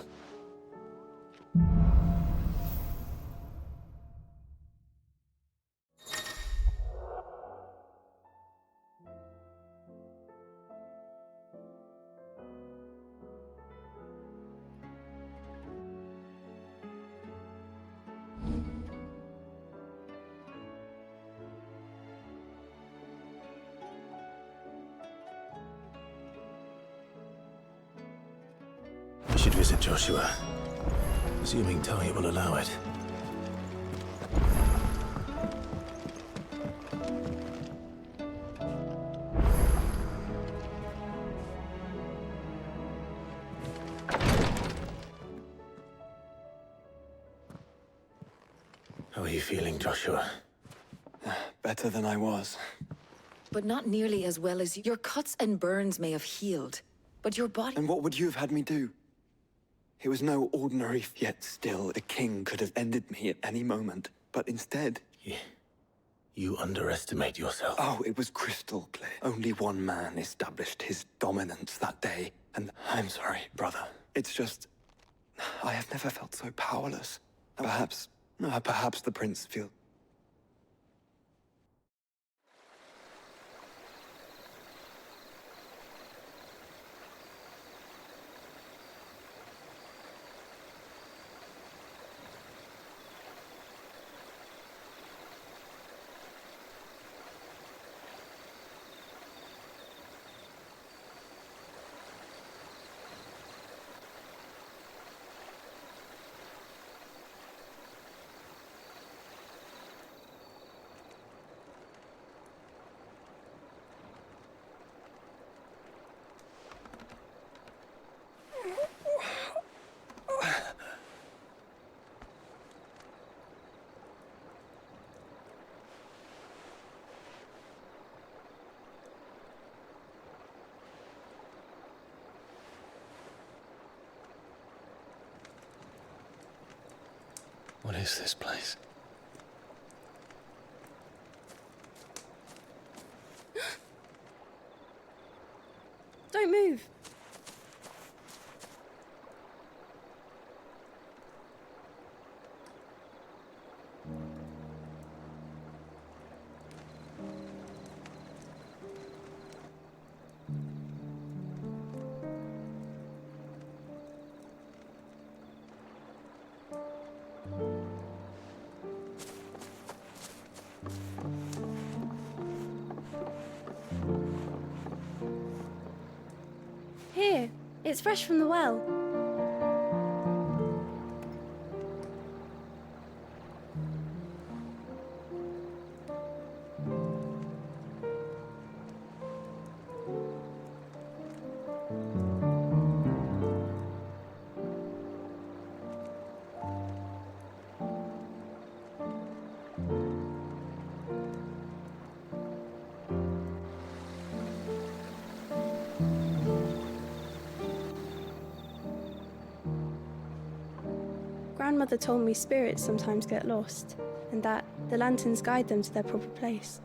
should visit Joshua. Assuming Talia will allow it. How are you feeling, Joshua? Better than I was. But not nearly as well as you. Your cuts and burns may have healed, but your body... And what would you have had me do? It was no ordinary... Yet still, the king could have ended me at any moment. But instead... You underestimate yourself. Oh, it was crystal clear. Only one man established his dominance that day. And I'm sorry, brother. It's just... I have never felt so powerless. Perhaps the prince feels... What is this place? Don't move. Here, it's fresh from the well. Grandmother told me spirits sometimes get lost, and that the lanterns guide them to their proper place.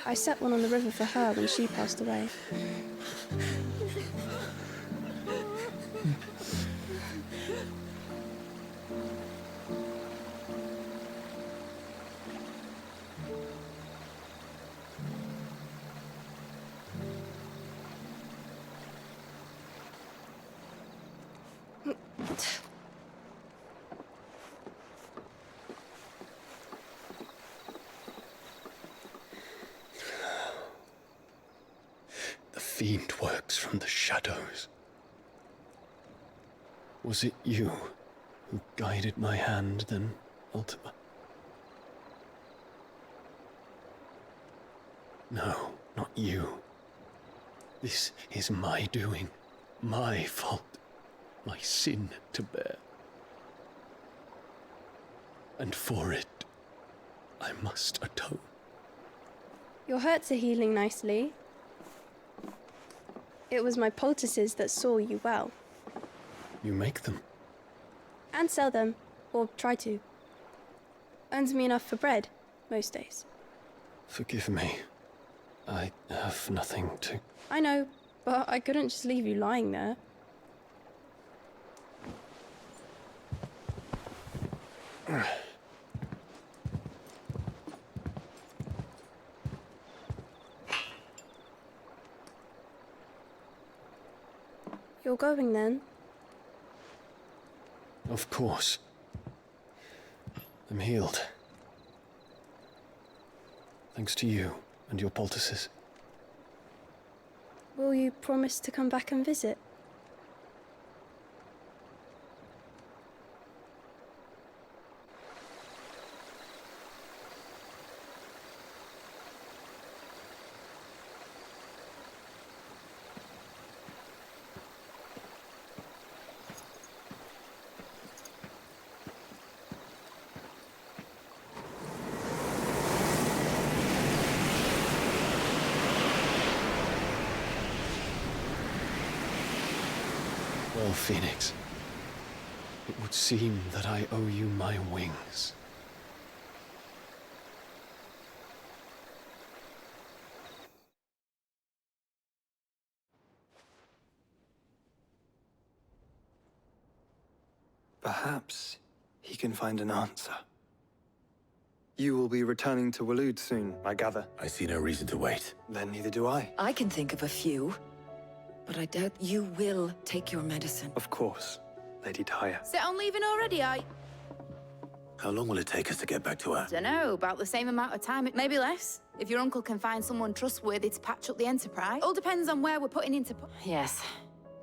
I set one on the river for her when she passed away. The fiend works from the shadows. Was it you who guided my hand then, Ultima? No, not you. This is my doing, my fault, my sin to bear. And for it, I must atone. Your hurts are healing nicely. It was my poultices that saw you well. You make them? And sell them, or try to. Earns me enough for bread, most days. Forgive me. I have nothing to... I know, but I couldn't just leave you lying there. You're going then? Of course. I'm healed. Thanks to you and your poultices. Will Will you promise to come back and visit? Oh, Phoenix. It would seem that I owe you my wings. Perhaps he can find an answer. You will be returning to Waloed soon, I gather. I see no reason to wait. Then neither do I. I can think of a few, but I doubt you will take your medicine. Of course, Lady Daya. Set on leaving already, How long will it take us to get back to her? Dunno, about the same amount of time, maybe less. If your uncle can find someone trustworthy to patch up the Enterprise. All depends on where we're putting into... Yes.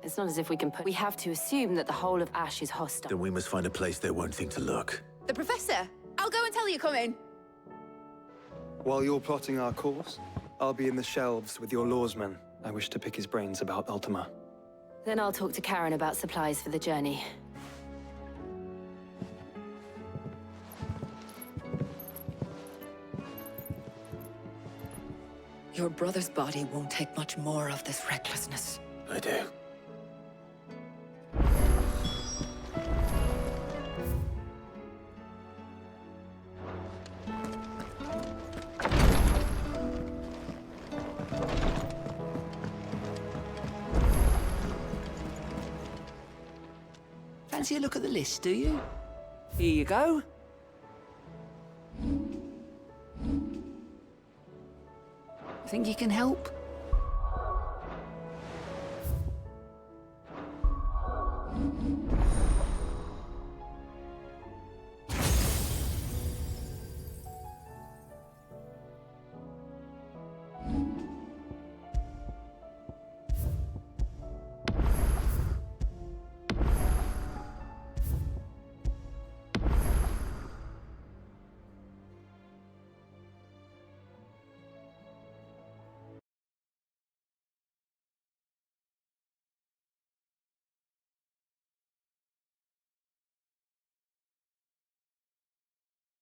It's not as if we can put... We have to assume that the whole of Ash is hostile. Then we must find a place they won't think to look. The Professor! I'll go and tell you coming. While you're plotting our course, I'll be in the shelves with your lawsman. I wish to pick his brains about Ultima. Then I'll talk to Karen about supplies for the journey. Your brother's body won't take much more of this recklessness. I do. Fancy a look at the list, do you? Here you go. Think you can help?